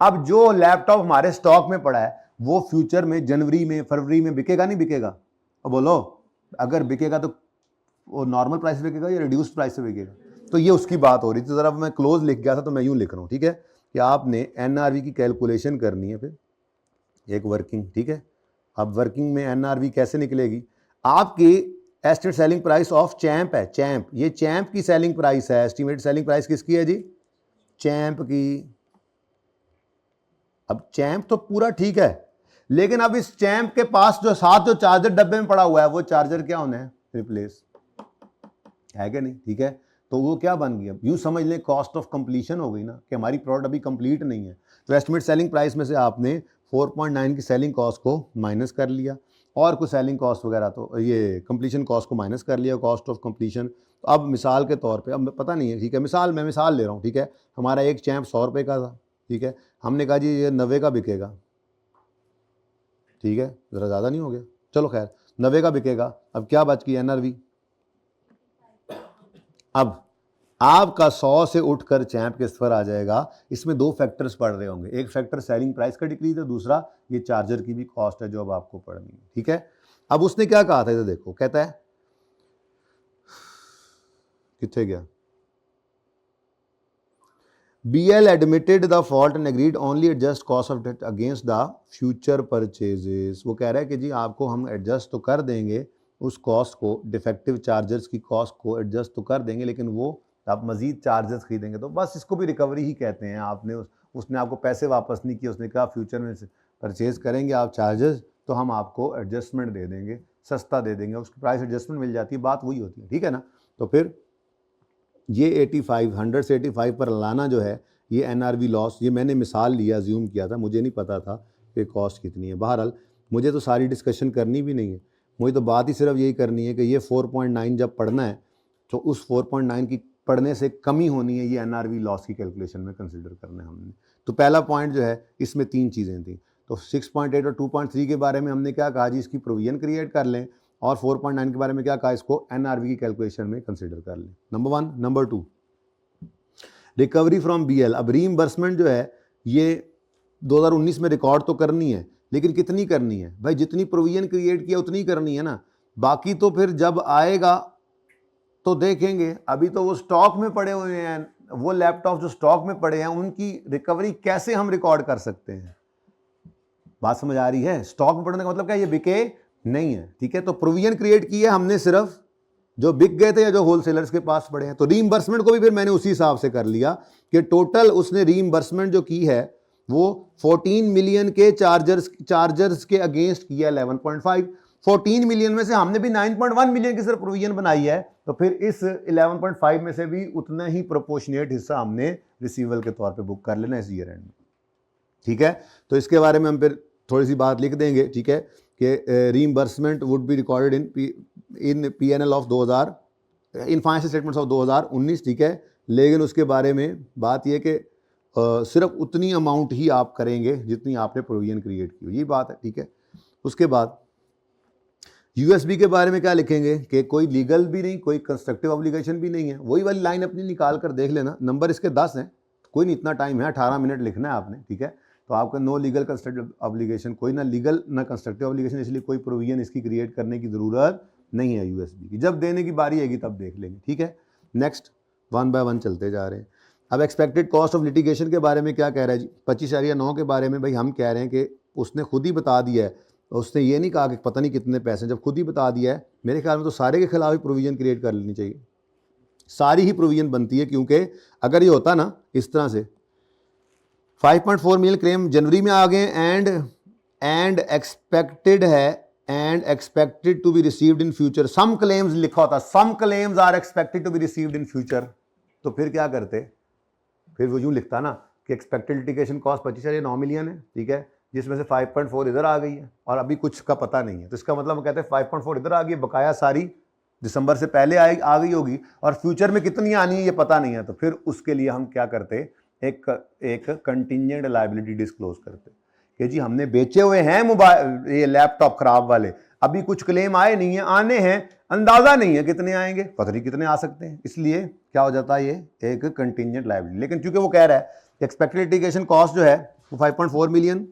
अब जो लैपटॉप हमारे स्टॉक में पड़ा है वो फ्यूचर में जनवरी में, फरवरी में बिकेगा नहीं बिकेगा? अब बोलो, अगर बिकेगा तो वो नॉर्मल प्राइस से बिकेगा या रिड्यूस्ड प्राइस से बिकेगा? तो ये उसकी बात हो रही थी। ज़रा मैं क्लोज लिख गया था तो मैं यूँ लिख रहा हूँ, ठीक है, कि आपने एनआरवी की कैलकुलेशन करनी है, फिर एक वर्किंग, ठीक है। अब वर्किंग में एनआरवी कैसे निकलेगी? आपकी estimate selling price of champ है, चैम्प, ये चैम्प की सेलिंग प्राइस है। एस्टिमेट सेलिंग प्राइस किसकी है जी? चैम्प की। अब चैम्प तो पूरा ठीक है, लेकिन अब इस चैम्प के पास जो साथ जो चार्जर डब्बे में पड़ा हुआ है, वो चार्जर क्या होना है? रिप्लेस है कि नहीं? ठीक है, तो वो क्या बन गया? यूँ समझ लें कॉस्ट ऑफ कंप्लीशन हो गई ना, कि हमारी प्रोडक्ट अभी कंप्लीट नहीं है। तो एस्टिमेट सेलिंग प्राइस में से आपने 4.9 की सेलिंग कॉस्ट को माइनस कर लिया, और कुछ सेलिंग कॉस्ट वगैरह तो ये कंप्लीशन कॉस्ट को माइनस कर लिया, कॉस्ट ऑफ कंप्लीशन। तो अब मिसाल के तौर पे, अब पता नहीं है, ठीक है, मैं मिसाल ले रहा हूँ, ठीक है, हमारा एक चैम्प 100 रुपये का था, ठीक है, हमने कहा जी ये 90 का बिकेगा, ठीक है, ज़रा ज़्यादा नहीं हो गया? चलो खैर, 90 का बिकेगा। अब क्या बच गई? एनआरवी। अब आपका 100 से उठकर चैम्प किस पर आ जाएगा? इसमें दो फैक्टर्स पड़ रहे होंगे, एक फैक्टर सेलिंग प्राइस का डिक्रीज है, दूसरा ये चार्जर की भी कॉस्ट है जो अब आपको पड़नी है, ठीक है। अब उसने क्या कहा था, इधर देखो, कहता है, कितने गया, BL admitted the fault and agreed only adjust cost of debt against the future purchases। वो कह रहा है कि जी आपको हम एडजस्ट तो कर देंगे उस कॉस्ट को, डिफेक्टिव चार्जर्स की कॉस्ट को एडजस्ट तो कर देंगे, लेकिन वो आप मजीद चार्जर्स खरीदेंगे तो बस इसको भी रिकवरी ही कहते हैं। आपने उसने आपको पैसे वापस नहीं किए, उसने कहा फ्यूचर में परचेज करेंगे आप चार्जर्स तो हम आपको एडजस्टमेंट दे देंगे, सस्ता दे देंगे, उसकी प्राइस एडजस्टमेंट मिल जाती है, बात वही होती है, ठीक है ना। तो फिर ये 100 से 85 पर लाना जो है, ये एनआरवी लॉस, ये मैंने मिसाल लिया, अज्यूम किया था, मुझे नहीं पता था कि कॉस्ट कितनी है। बहरहाल मुझे तो सारी डिस्कशन करनी भी नहीं है, मुझे तो बात ही सिर्फ यही करनी है कि ये 4.9 जब पढ़ना है तो उस 4.9 की पढ़ने से कमी होनी है, ये एनआरवी लॉस की कैलकुलेशन में कंसिडर करना है हमने। तो पहला पॉइंट जो है, इसमें 3 चीज़ें थी। तो 6.8 और 2.3 के बारे में हमने क्या कहा जी, इसकी प्रोविजन क्रिएट कर लें, और 4.9 के बारे में क्या कहा, इसको एनआरवी की कैलकुलेशन में कंसिडर कर लें, number 1। Number 2, recovery from BL. अब रीइंबर्समेंट जो है ये 2019 में रिकॉर्ड तो करनी है, लेकिन कितनी करनी है भाई? जितनी प्रोविजन क्रिएट किया उतनी करनी है ना, बाकी तो फिर जब आएगा तो देखेंगे। अभी तो वो स्टॉक में पड़े हुए हैं, वो लैपटॉप जो स्टॉक में पड़े हैं उनकी रिकवरी कैसे हम रिकॉर्ड कर सकते हैं? बात समझ आ रही है? स्टॉक में पड़ने का मतलब क्या, ये बिके नहीं है, ठीक है। तो प्रोविजन क्रिएट की है हमने सिर्फ जो बिक गए थे या जो होलसेलर्स के पास पड़े हैं। तो रीइंबर्समेंट को भी फिर मैंने उसी हिसाब से कर लिया कि टोटल उसने रीइंबर्समेंट जो की है वो 14 मिलियन के चार्जर्स के अगेंस्ट किया 11.5। 14 मिलियन में से हमने भी 9.1 मिलियन की सिर्फ प्रोविजन बनाई है, तो फिर इस 11.5 में से भी उतना ही प्रोपोर्शनेट हिस्सा हमने रिसीवेबल के तौर पे बुक कर लेना इस ईयर एंड में, ठीक है। तो इसके बारे में हम फिर थोड़ी सी बात लिख देंगे, ठीक है, कि reimbursement would be recorded in PNL of 2000 in financial statements of 2019, ठीक है। लेकिन उसके बारे में बात यह कि सिर्फ उतनी अमाउंट ही आप करेंगे जितनी आपने प्रोविजन क्रिएट की, यही बात है, ठीक है। उसके बाद USB के बारे में क्या लिखेंगे कि कोई लीगल भी नहीं, कोई कंस्ट्रक्टिव ऑब्लिगेशन भी नहीं है। वही वाली लाइन अपनी निकाल कर देख लेना, नंबर इसके 10 हैं, कोई नहीं, इतना टाइम है, 18 मिनट लिखना है आपने, ठीक है। तो आपका नो लीगल कंस्ट्रक्टिव ऑब्लिगेशन, कोई ना लीगल ना कंस्ट्रक्टिव ऑब्लिगेशन, इसलिए कोई प्रोविजन इसकी क्रिएट करने की ज़रूरत नहीं है USB की। जब देने की बारी आएगी तब देख लेंगे, ठीक है। नेक्स्ट 1 बाय 1 चलते जा रहे हैं। अब एक्सपेक्टेड कॉस्ट ऑफ लिटिगेशन के बारे में क्या कह रहा है जी, 25.9 के बारे में भाई हम कह रहे हैं कि उसने खुद ही बता दिया है, उसने ये नहीं कहा कि पता नहीं कितने पैसे, जब खुद ही बता दिया है मेरे ख्याल में तो सारे के खिलाफ ही प्रोविजन क्रिएट कर लेनी चाहिए, सारी ही प्रोविजन बनती है। क्योंकि अगर ये होता ना इस तरह से 5.4 मिलियन क्लेम जनवरी में आ गए एंड एक्सपेक्टेड है and expected to be received in future, some claims लिखा होता, some claims are expected to be received in future, तो फिर क्या करते, फिर वो यूं लिखता ना कि एक्सपेक्टेड लिटिगेशन कॉस्ट 25.9 मिलियन है, ठीक है, जिसमें से 5.4 इधर आ गई है और अभी कुछ का पता नहीं है, तो इसका मतलब वो कहते हैं 5.4 इधर आ गई, बकाया सारी दिसंबर से पहले आ गई होगी और फ्यूचर में कितनी आनी है ये पता नहीं है, तो फिर उसके लिए हम क्या करते, एक कंटिंजेंट लायबिलिटी डिस्क्लोज करते कि जी हमने बेचे हुए हैं मोबाइल, ये लैपटॉप खराब वाले, अभी कुछ क्लेम आए नहीं है, आने हैं, अंदाजा नहीं है कितने आएंगे, पता नहीं कितने आ सकते हैं, इसलिए क्या हो जाता है ये एक कंटिंजेंट लायबिलिटी। लेकिन चूंकि वो कह रहा है एक्सपेक्टेड लिटिगेशन कॉस्ट जो है वो 5.4 मिलियन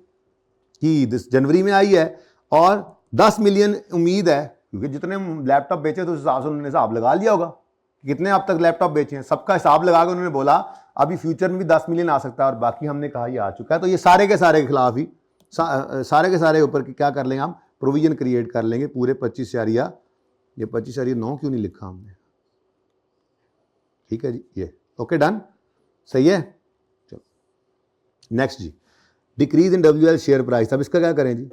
की दिस जनवरी में आई है और 10 मिलियन उम्मीद है, क्योंकि जितने लैपटॉप बेचे तो उस हिसाब से उन्होंने हिसाब लगा लिया होगा कितने अब तक लैपटॉप बेचे हैं, सबका हिसाब लगा के उन्होंने बोला अभी फ्यूचर में भी 10 मिलियन आ सकता है और बाकी हमने कहा ये आ चुका है, तो ये सारे के सारे के खिलाफ ही सारे के सारे ऊपर क्या कर लेंगे हम, प्रोविजन क्रिएट कर लेंगे पूरे 25 या ये 25/9 क्यों नहीं लिखा हमने, ठीक है जी, ये ओके डन, सही है। चलो नेक्स्ट जी, decrease in WL share price, अब इसका क्या करें जी,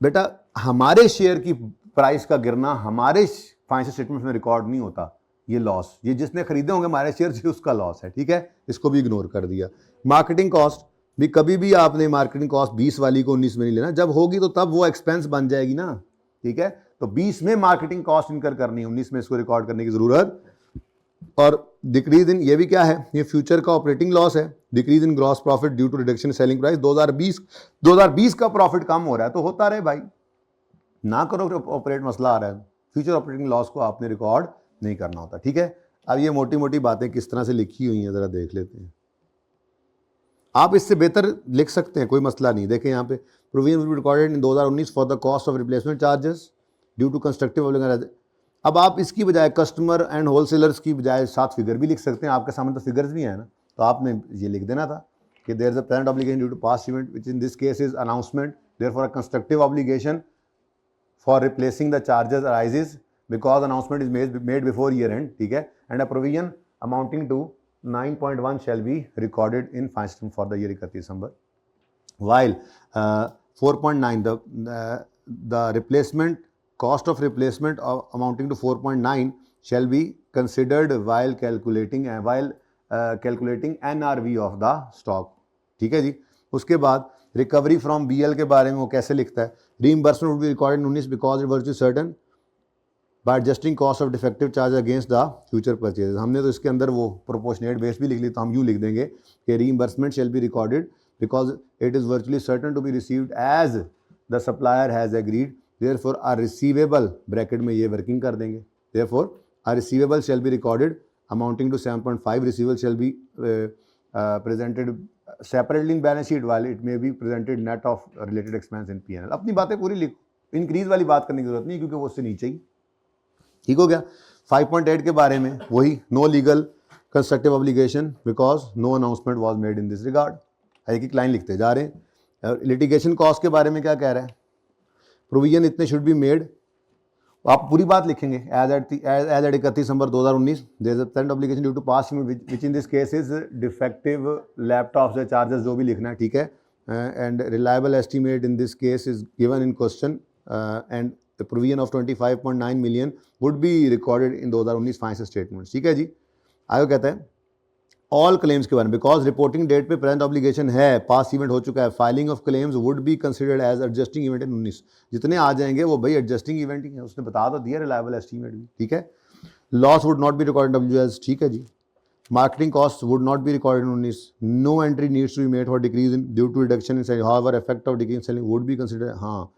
बेटा हमारे शेयर की प्राइस का गिरना हमारे फाइनेंशियल स्टेटमेंट में रिकॉर्ड नहीं होता, ये लॉस, ये जिसने खरीदे होंगे हमारे शेयर उसका लॉस है, ठीक है, इसको भी इग्नोर कर दिया। मार्केटिंग कॉस्ट भी कभी भी आपने मार्केटिंग कॉस्ट 20 वाली को 19 में नहीं लेना, जब होगी तो तब वो एक्सपेंस बन जाएगी ना, ठीक है, तो 20 में मार्केटिंग कॉस्ट इनकर करनी है, 19 में इसको रिकॉर्ड करने की जरूरत। और डिक्रीज इन, ये भी क्या है, ये फ्यूचर का ऑपरेटिंग लॉस है, decrease in gross profit due to reduction selling price, 2020 का प्रॉफिट कम हो रहा है तो होता रहे भाई, ना करो ऑपरेट मसला आ रहा है, फ्यूचर ऑपरेटिंग लॉस को आपने रिकॉर्ड नहीं करना होता, ठीक है। अब ये मोटी मोटी बातें किस तरह से लिखी हुई हैं जरा देख लेते हैं, आप इससे बेहतर लिख सकते हैं, कोई मसला नहीं, देखें यहाँ पे provision will be recorded in 2019 for the cost of replacement charges due to constructive, अब आप इसकी बजाय कस्टमर एंड होलसेलर्स की बजाय 7 फिगर भी लिख सकते हैं, आपके सामने तो फिगर्स भी हैं ना, तो आपने ये लिख देना था कि there is a present obligation due to past event which in this case is announcement, therefore a constructive obligation for replacing the charges arises because announcement is made before year end, ठीक है, and a provision amounting to 9.1 shall be recorded in financial for the year 31 December, while 4.9 the replacement cost of replacement amounting to 4.9 shall be considered while calculating NRV of the stock, ठीक है जी। उसके बाद recovery from BL के बारे में वो कैसे लिखता है, reimbursement would be recorded 19 because it virtually certain bye adjusting cost of defective charge against the future purchase, हमने तो इसके अंदर वो प्रोपोर्शनेट बेस भी लिख ली, तो हम यूँ लिख देंगे कि reimbursement shall be recorded because it is virtually certain to be received as the supplier has agreed, therefore are receivable, bracket में ये वर्किंग कर देंगे, therefore are receivable shall be recorded amounting to 7.5, receivable shall be presented separately in balance sheet वाले it may be presented net of related expense in PNL, अपनी बातें पूरी लिखो, increase वाली बात करने की जरूरत नहीं क्योंकि वो उससे नीचे ही, ठीक हो गया। 5.8 के बारे में वही, no legal constructive obligation because no announcement was made in this regard, एक एक लाइन लिखते जा रहे हैं। लिटिगेशन कॉस्ट के बारे में क्या कह रहा है, प्रोविजन इतने शुड बी मेड, आप पूरी बात लिखेंगे as at 31 December 2019 there is a present obligation due to past which in this case is defective laptops या चार्जेस जो भी लिखना है, ठीक है, and reliable estimate in this case is given in question and the provision of 25.9 million would be recorded in 2019 financial statements, ठीक है जी। आगे कहता है ऑल क्लेम्स के बारे में, बिकॉज रिपोर्टिंग डेट पे प्रेजेंट ऑब्लिगेशन है, पास इवेंट हो चुका है, filing of claims would be considered as adjusting event in 19, जितने आ जाएंगे वो भाई एडजस्टिंग इवेंट ही है, उसने बता तो दिया रिलायबल एस्टीमेट भी, ठीक है। Loss would not be recorded WS, ठीक है जी। Marketing cost would not be recorded in 19, no entry needs to be made for decrease in due to reduction in selling, however effect of decrease in selling would be considered, हाँ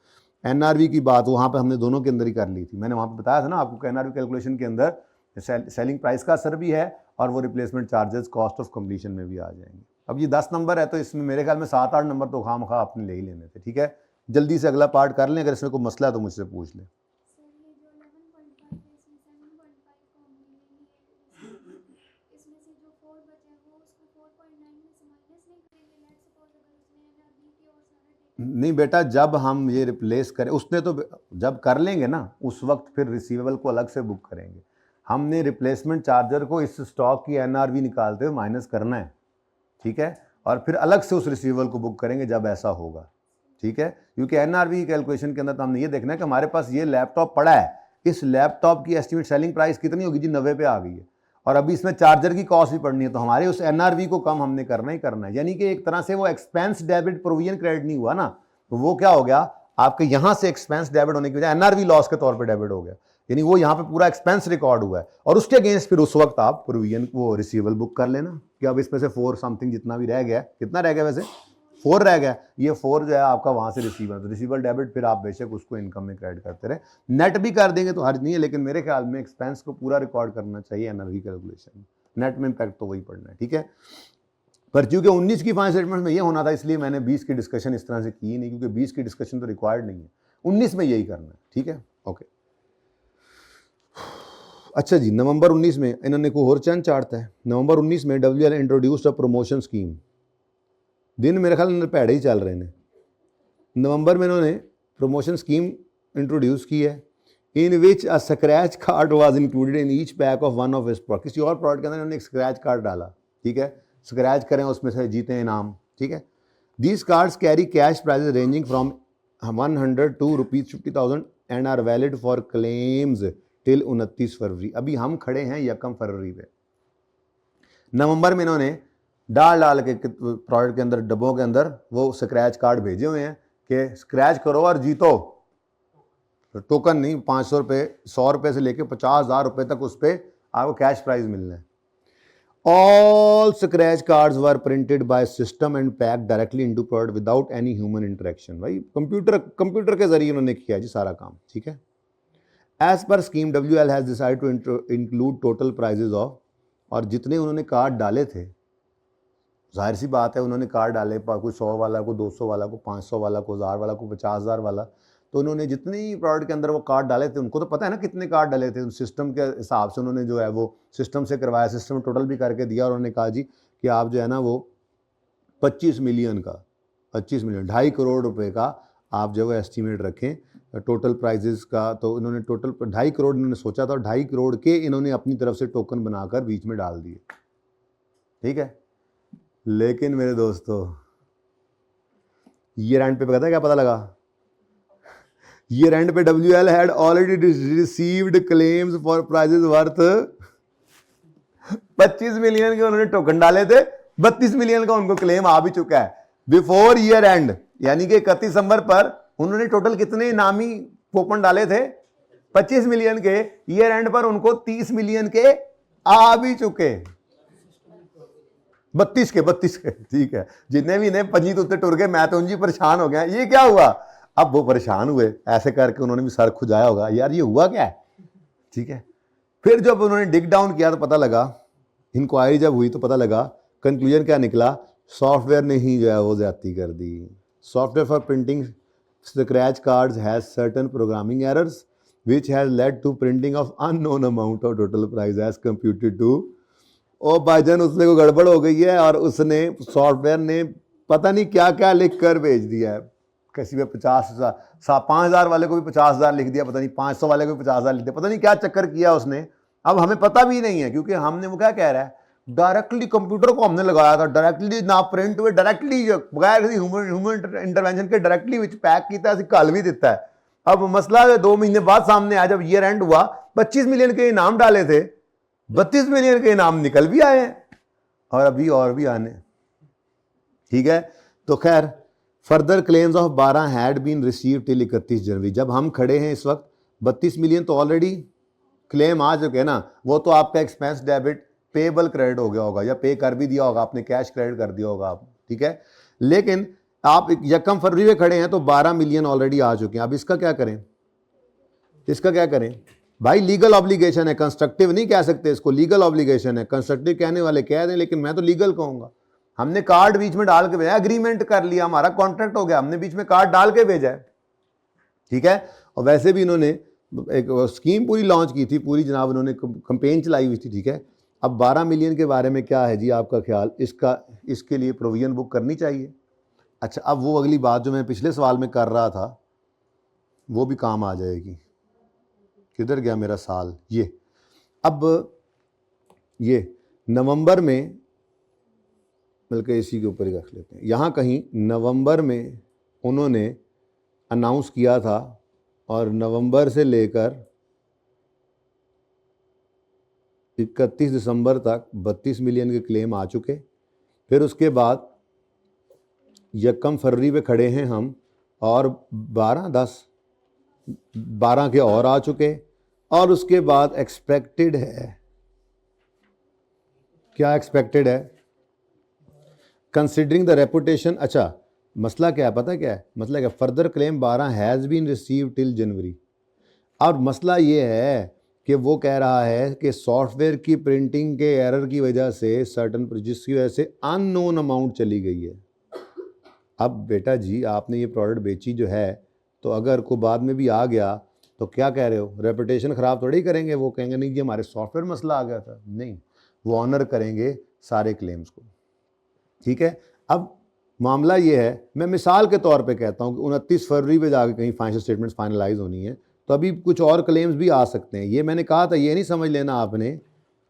NRV की बात वहाँ पे हमने दोनों के अंदर ही कर ली थी, मैंने वहाँ पे बताया था ना आपको, NRV कैलकुलेशन के अंदर सेलिंग प्राइस का असर भी है और वो replacement charges cost of completion में भी आ जाएंगे। अब ये 10 नंबर है तो इसमें मेरे ख्याल में 7-8 नंबर तो खामखा आपने ले ही लेने थे, ठीक है। जल्दी से अगला पार्ट कर लें, अगर इसमें कोई मसला है तो मुझसे पूछ लें। नहीं बेटा, जब हम ये रिप्लेस करें उसने तो जब कर लेंगे ना उस वक्त फिर रिसीवेबल को अलग से बुक करेंगे, हमने रिप्लेसमेंट चार्जर को इस स्टॉक की NRV निकालते हुए माइनस करना है, ठीक है, और फिर अलग से उस रिसीवेबल को बुक करेंगे जब ऐसा होगा, ठीक है, क्योंकि एनआरवी कैलकुलेशन के अंदर तो हमने ये देखना है कि हमारे पास ये लैपटॉप पड़ा है, इस लैपटॉप की एस्टिमेट सेलिंग प्राइस कितनी होगी जी, 90 पे आ गई है, और अभी इसमें चार्जर की कॉस्ट भी पड़नी है, तो हमारे उस एनआरवी को कम हमने करना ही करना है। यानी कि एक तरह से वो एक्सपेंस डेबिट प्रोविजन क्रेडिट नहीं हुआ ना, तो वो क्या हो गया, आपके यहां से एक्सपेंस डेबिट होने की वजह एनआरवी लॉस के तौर पर डेबिट हो गया, यानी वो यहाँ पे पूरा एक्सपेंस रिकॉर्ड हुआ है, और उसके अगेंस्ट फिर उस वक्त आप प्रोविजन वो रिसीवेबल बुक कर लेना कि अब इसमें से 4 समथिंग जितना भी रह गया, कितना रह गया वैसे 4 रह गया, ये 4 जो है आपका वहां से रिसीवेबल, तो रिसीवेबल डेबिट फिर आप बेशक उसको इनकम में क्रेडिट करते रहे, नेट भी कर देंगे तो हर्ज नहीं है, लेकिन मेरे ख्याल में एक्सपेंस को पूरा रिकॉर्ड करना चाहिए एनआरवी कैलकुलेशन, नेट में इंपैक्ट तो वही पड़ना है, ठीक है। पर क्योंकि 19 की फाइनेंस स्टेटमेंट में ये होना था, इसलिए मैंने 20 की डिस्कशन इस तरह से की नहीं, क्योंकि 20 की डिस्कशन तो रिक्वायर्ड नहीं है, 19 में यही करना है, ठीक है, ओके। अच्छा जी, नवंबर 19 में इन्होंने को और चंद चाड़ता है, नवंबर 19 में WL introduced a promotion scheme, दिन मेरे ख्याल में पैड़े ही चल रहे हैं, नवंबर में इन्होंने प्रमोशन स्कीम इंट्रोड्यूस की है, in which a scratch card was included in each pack of one of his product, किसी और प्रोडक्ट के अंदर इन्होंने एक स्क्रैच कार्ड डाला, ठीक है, स्क्रैच करें उसमें से जीते इनाम, ठीक है। These cards carry cash prizes ranging from 100 to ₹50,000 and are valid for claims till 29 February. अभी हम खड़े हैं 1 फरवरी पे, नवंबर में इन्होंने डाल के प्रोडक्ट के अंदर, डब्बों के अंदर वो स्क्रैच कार्ड भेजे हुए हैं कि स्क्रैच करो और जीतो, तो टोकन नहीं, 500 रुपये, 100 रुपये से लेके 50,000 रुपये तक उस पर आपको कैश प्राइज मिलना है। All scratch cards were printed by system and packed directly into product without any human interaction। भाई कंप्यूटर के जरिए उन्होंने किया जी सारा काम, ठीक है। As per scheme, WL has decided to include total prices of, और जितने उन्होंने कार्ड डाले थे, जाहिर सी बात है उन्होंने कार्ड डाले, कोई 100 वाला को, 200 वाला को, 500 वाला को, 1000 वाला को, 50,000 वाला, तो उन्होंने जितने ही प्रोडक्ट के अंदर वो कार्ड डाले थे, उनको तो पता है ना कितने कार्ड डाले थे, सिस्टम के हिसाब से उन्होंने जो है वो सिस्टम से करवाया, सिस्टम टोटल भी करके दिया, और उन्होंने कहा जी कि आप जो है ना वो 25 मिलियन का, 25 मिलियन, 2.5 करोड़ रुपए का आप जो है एस्टिमेट रखें टोटल प्राइजेस का, तो इन्होंने टोटल 2.5 करोड़ इन्होंने सोचा था, और 2.5 करोड़ के इन्होंने अपनी तरफ से टोकन बनाकर बीच में डाल दिए, ठीक है। लेकिन मेरे दोस्तों ईयर एंड पे पता है क्या पता लगा, ईयर एंड पे WL had already received claims for prices worth 25 million के उन्होंने टोकन डाले थे, 32 मिलियन का उनको क्लेम आ भी चुका है बिफोर ईयर एंड, यानी कि 31 दिसंबर पर उन्होंने टोटल कितने इनामी कूपन डाले थे, 25 मिलियन के, ईयर एंड पर उनको 30 मिलियन के आ भी चुके, 32 के, ठीक है। जितने भी इन्हें पंजी तो टुर गए, मैं तो उनकी परेशान हो गया, ये क्या हुआ, अब वो परेशान हुए, ऐसे करके उन्होंने भी सर खुजाया होगा, यार ये हुआ क्या है, ठीक है। फिर जब उन्होंने डिग डाउन किया तो पता लगा, इंक्वायरी जब हुई तो पता लगा, कंक्लूजन क्या निकला, सॉफ्टवेयर ने ही जो है वो ज्यादती कर दी। Software for printing scratch cards has certain programming errors which has led to printing of unknown amount of total price as computed to, ओ भाईजान उसमें कोई गड़बड़ हो गई है, और उसने सॉफ्टवेयर ने पता नहीं क्या क्या लिख कर भेज दिया है, किसी में 5,000 वाले को भी 50,000 लिख दिया, पता नहीं 500 वाले को भी 50,000 लिख दिया, पता नहीं क्या चक्कर किया उसने, अब हमें पता भी नहीं है, क्योंकि हमने, वो क्या कह रहा है, डायरेक्टली कंप्यूटर को हमने लगाया था, डायरेक्टली ना प्रिंट हुए, डायरेक्टली बगैर किसी ह्यूमन इंटरवेंशन के डायरेक्टली विच पैक किया, कल भी देता है। अब मसला 2 महीने बाद सामने आया, जब ईयर एंड हुआ, 25 मिलियन के इनाम डाले थे, 32 मिलियन के इनाम निकल भी आए हैं, और अभी और भी आने, ठीक है। तो खैर further claims of 12 had been received till 31 January, जब हम खड़े हैं इस वक्त 32 मिलियन तो ऑलरेडी क्लेम आ चुके हैं ना, वो तो आपका एक्सपेंस डेबिट पेबल क्रेडिट हो गया होगा, या पे कर भी दिया होगा आपने, कैश क्रेडिट कर दिया होगा आप, ठीक है। लेकिन आप 1 फरवरी में खड़े हैं तो 12 मिलियन ऑलरेडी आ चुके हैं, अब इसका क्या करें, इसका क्या करें भाई, लीगल ऑब्लिगेशन है, कंस्ट्रक्टिव नहीं कह सकते इसको, लीगल ऑब्लिगेशन है, कंस्ट्रक्टिव कहने वाले कह दें, लेकिन मैं तो लीगल कहूंगा। हमने कार्ड बीच में डाल के भेजा, एग्रीमेंट कर लिया, हमारा कॉन्ट्रैक्ट हो गया, हमने बीच में कार्ड डाल के भेजा है, ठीक है। और वैसे भी इन्होंने एक स्कीम पूरी लॉन्च की थी, पूरी जनाब उन्होंने कंपेन चलाई हुई थी, ठीक है। अब 12 मिलियन के बारे में क्या है जी आपका ख्याल, इसके लिए प्रोविजन बुक करनी चाहिए। अच्छा, अब वो अगली बात जो मैं पिछले सवाल में कर रहा था वो भी काम आ जाएगी, किधर गया मेरा साल, ये अब ये नवंबर में, बल्कि इसी के ऊपर ही रख लेते हैं, यहाँ कहीं नवंबर में उन्होंने अनाउंस किया था और नवंबर से लेकर 31 दिसंबर तक 32 मिलियन के क्लेम आ चुके। फिर उसके बाद यकम फरवरी पे खड़े हैं हम और 12 के और आ चुके। और उसके बाद एक्सपेक्टेड है, क्या एक्सपेक्टेड है, कंसिडरिंग द रेपुटेशन। अच्छा, मसला क्या है पता क्या है, मसला क्या, further claim 12 has been receive till January. और मसला ये है कि वो कह रहा है कि सॉफ्टवेयर की प्रिंटिंग के एरर की वजह से सर्टन, जिसकी वजह से अननोन अमाउंट चली गई है। अब बेटा जी आपने ये प्रोडक्ट बेची जो है, तो अगर कोई बाद में भी आ गया तो क्या कह रहे हो, रेपुटेशन ख़राब थोड़ी करेंगे। वो कहेंगे नहीं जी हमारे सॉफ्टवेयर मसला आ गया था, नहीं, वो ऑनर करेंगे सारे क्लेम्स को। ठीक है, अब मामला ये है, मैं मिसाल के तौर पे कहता हूँ कि 29 फरवरी पे जाके कहीं फाइनेंशियल स्टेटमेंट्स फाइनलाइज होनी है, तो अभी कुछ और क्लेम्स भी आ सकते हैं। ये मैंने कहा था, ये नहीं समझ लेना आपने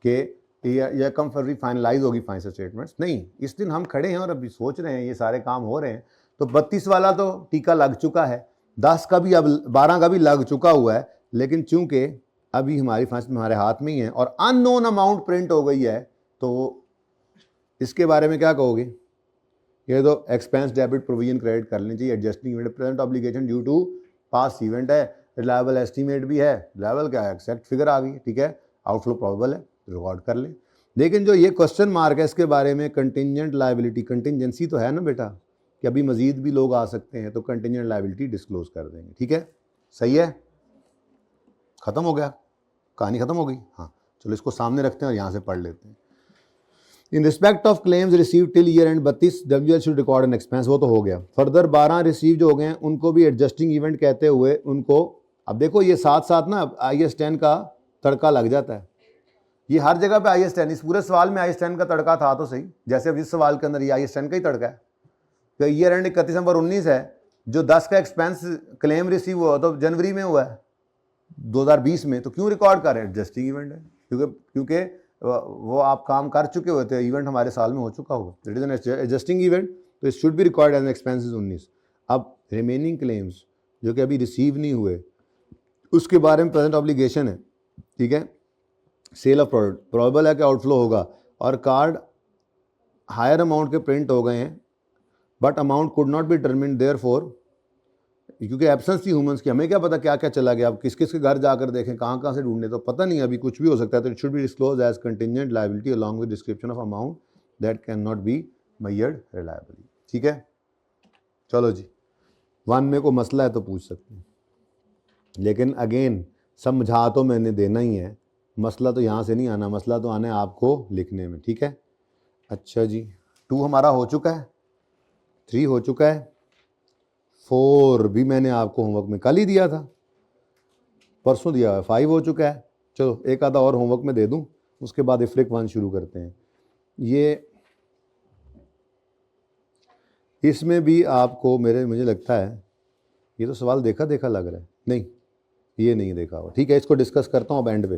कि यह कम फरवरी फाइनलाइज होगी फाइनेंशियल स्टेटमेंट्स, नहीं, इस दिन हम खड़े हैं और अभी सोच रहे हैं, ये सारे काम हो रहे हैं। तो 32 वाला तो टीका लग चुका है, 10 का भी, अब 12 का भी लग चुका हुआ है, लेकिन चूंकि अभी हमारी फाइनेंस हमारे हाथ में ही है और अननोन अमाउंट प्रिंट हो गई है, तो इसके बारे में क्या कहोगे? ये तो एक्सपेंस डेबिट प्रोविजन क्रेडिट कर लेनी चाहिए। Adjusting event present obligation due to past event है, रिलायबल एस्टीमेट भी है, रिलायबल क्या है, एक्सैक्ट फिगर आ गई, ठीक है, आउटफ्लो प्रोबेबल है, रिकॉर्ड कर लें। लेकिन जो ये क्वेश्चन मार्क है इसके बारे में, कंटिंजेंट लायबिलिटी, कंटिंजेंसी तो है ना बेटा कि अभी मजीद भी लोग आ सकते हैं, तो कंटिंजेंट लायबिलिटी डिस्क्लोज कर देंगे। ठीक है, सही है, खत्म हो गया, कहानी खत्म हो गई। हाँ चलो इसको सामने रखते हैं और यहाँ से पढ़ लेते हैं। इन respect of claims receive till year and 32 WL should record an expense, वो तो हो गया। फर्दर 12 रिसीव जो हो गए हैं उनको भी एडजस्टिंग इवेंट कहते हुए उनको, अब देखो ये साथ साथ ना IAS 10 का तड़का लग जाता है। ये हर जगह पे IAS 10, इस पूरे सवाल में IAS 10 का तड़का था तो सही, जैसे अब इस सवाल के अंदर ये IAS 10 का ही तड़का है। तो ईयर एंड 31 दिसंबर 19 है, जो 10 का एक्सपेंस क्लेम रिसीव हुआ तो जनवरी में हुआ है 2020 में, तो क्यों रिकॉर्ड कर रहे हैं? एडजस्टिंग इवेंट है, क्योंकि वो आप काम कर चुके होते हैं, इवेंट हमारे साल में हो चुका होगा, it is an adjusting event, तो it should be record as an expenses 19। अब रिमेनिंग क्लेम्स जो कि अभी रिसीव नहीं हुए उसके बारे में प्रेजेंट ऑब्लिगेशन है, ठीक है, सेल ऑफ प्रोडक्ट प्रोबेबल है कि आउटफ्लो होगा, और कार्ड हायर अमाउंट के प्रिंट हो गए हैं, but amount could not be determined therefore, क्योंकि एब्सेंस थी ह्यूमंस की, हमें क्या पता क्या क्या चला गया, अब किस किस के घर जाकर देखें, कहाँ कहाँ से ढूंढने, तो पता नहीं, अभी कुछ भी हो सकता है। तो it should be disclose as contingent liability along with description of amount that can not be measured reliably. ठीक है, चलो जी, 1 में कोई मसला है तो पूछ सकते हैं, लेकिन अगेन समझा तो मैंने देना ही है, मसला तो यहाँ से नहीं आना, मसला तो आना है आपको लिखने में। ठीक है, अच्छा जी, 2 हमारा हो चुका है, 3 हो चुका है, 4 भी मैंने आपको होमवर्क में कल ही दिया था, परसों दिया है, 5 हो चुका है। चलो एक आधा और होमवर्क में दे दूं, उसके बाद इफ्रिक 1 शुरू करते हैं। ये इसमें भी आपको मुझे लगता है ये तो सवाल देखा देखा लग रहा है, नहीं ये नहीं देखा हुआ, ठीक है, इसको डिस्कस करता हूँ अब एंड पे।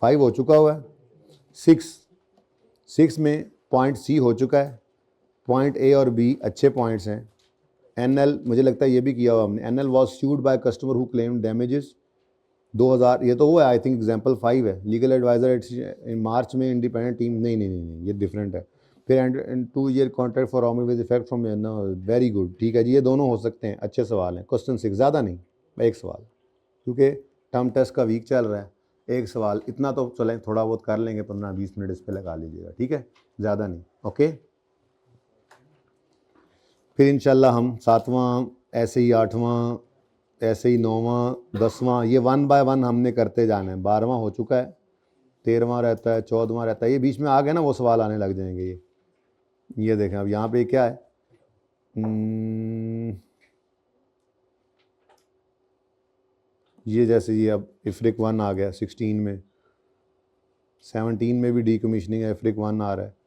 5 हो चुका हुआ है, 6 में पॉइंट C हो चुका है, पॉइंट A और B अच्छे पॉइंट्स हैं। NL मुझे लगता है ये भी किया हुआ हमने, NL was sued by customer who claim damages 2000, ये तो वो है आई थिंक एग्जाम्पल 5 है। लीगल एडवाइजर इन मार्च में इंडिपेंडेंट टीम, नहीं ये डिफरेंट है। फिर and 2 year contract for Romy with effect from, very good, ठीक है जी, ये दोनों हो सकते हैं, अच्छे सवाल हैं। क्वेश्चन 6 ज़्यादा नहीं, एक सवाल, क्योंकि टर्म टेस्ट का वीक चल रहा है, एक सवाल इतना तो चलें, थोड़ा बहुत कर लेंगे, 15-20 मिनट इस पर लगा लीजिएगा, ठीक है, ज़्यादा नहीं, ओके। फिर इंशाल्लाह हम 7वां, ऐसे ही 8वां, ऐसे ही 9वां, 10वां, ये 1 बाय 1 हमने करते जाना है। 12वां हो चुका है, 13वां रहता है, 14वां रहता है, ये बीच में आ गए ना वो सवाल आने लग जाएंगे। ये देखें अब यहाँ पे क्या है, ये जैसे ये अब इफ्रिक 1 आ गया 16 में, 17 में भी डीकमीशनिंग है, इफ्रिक 1 आ रहा है,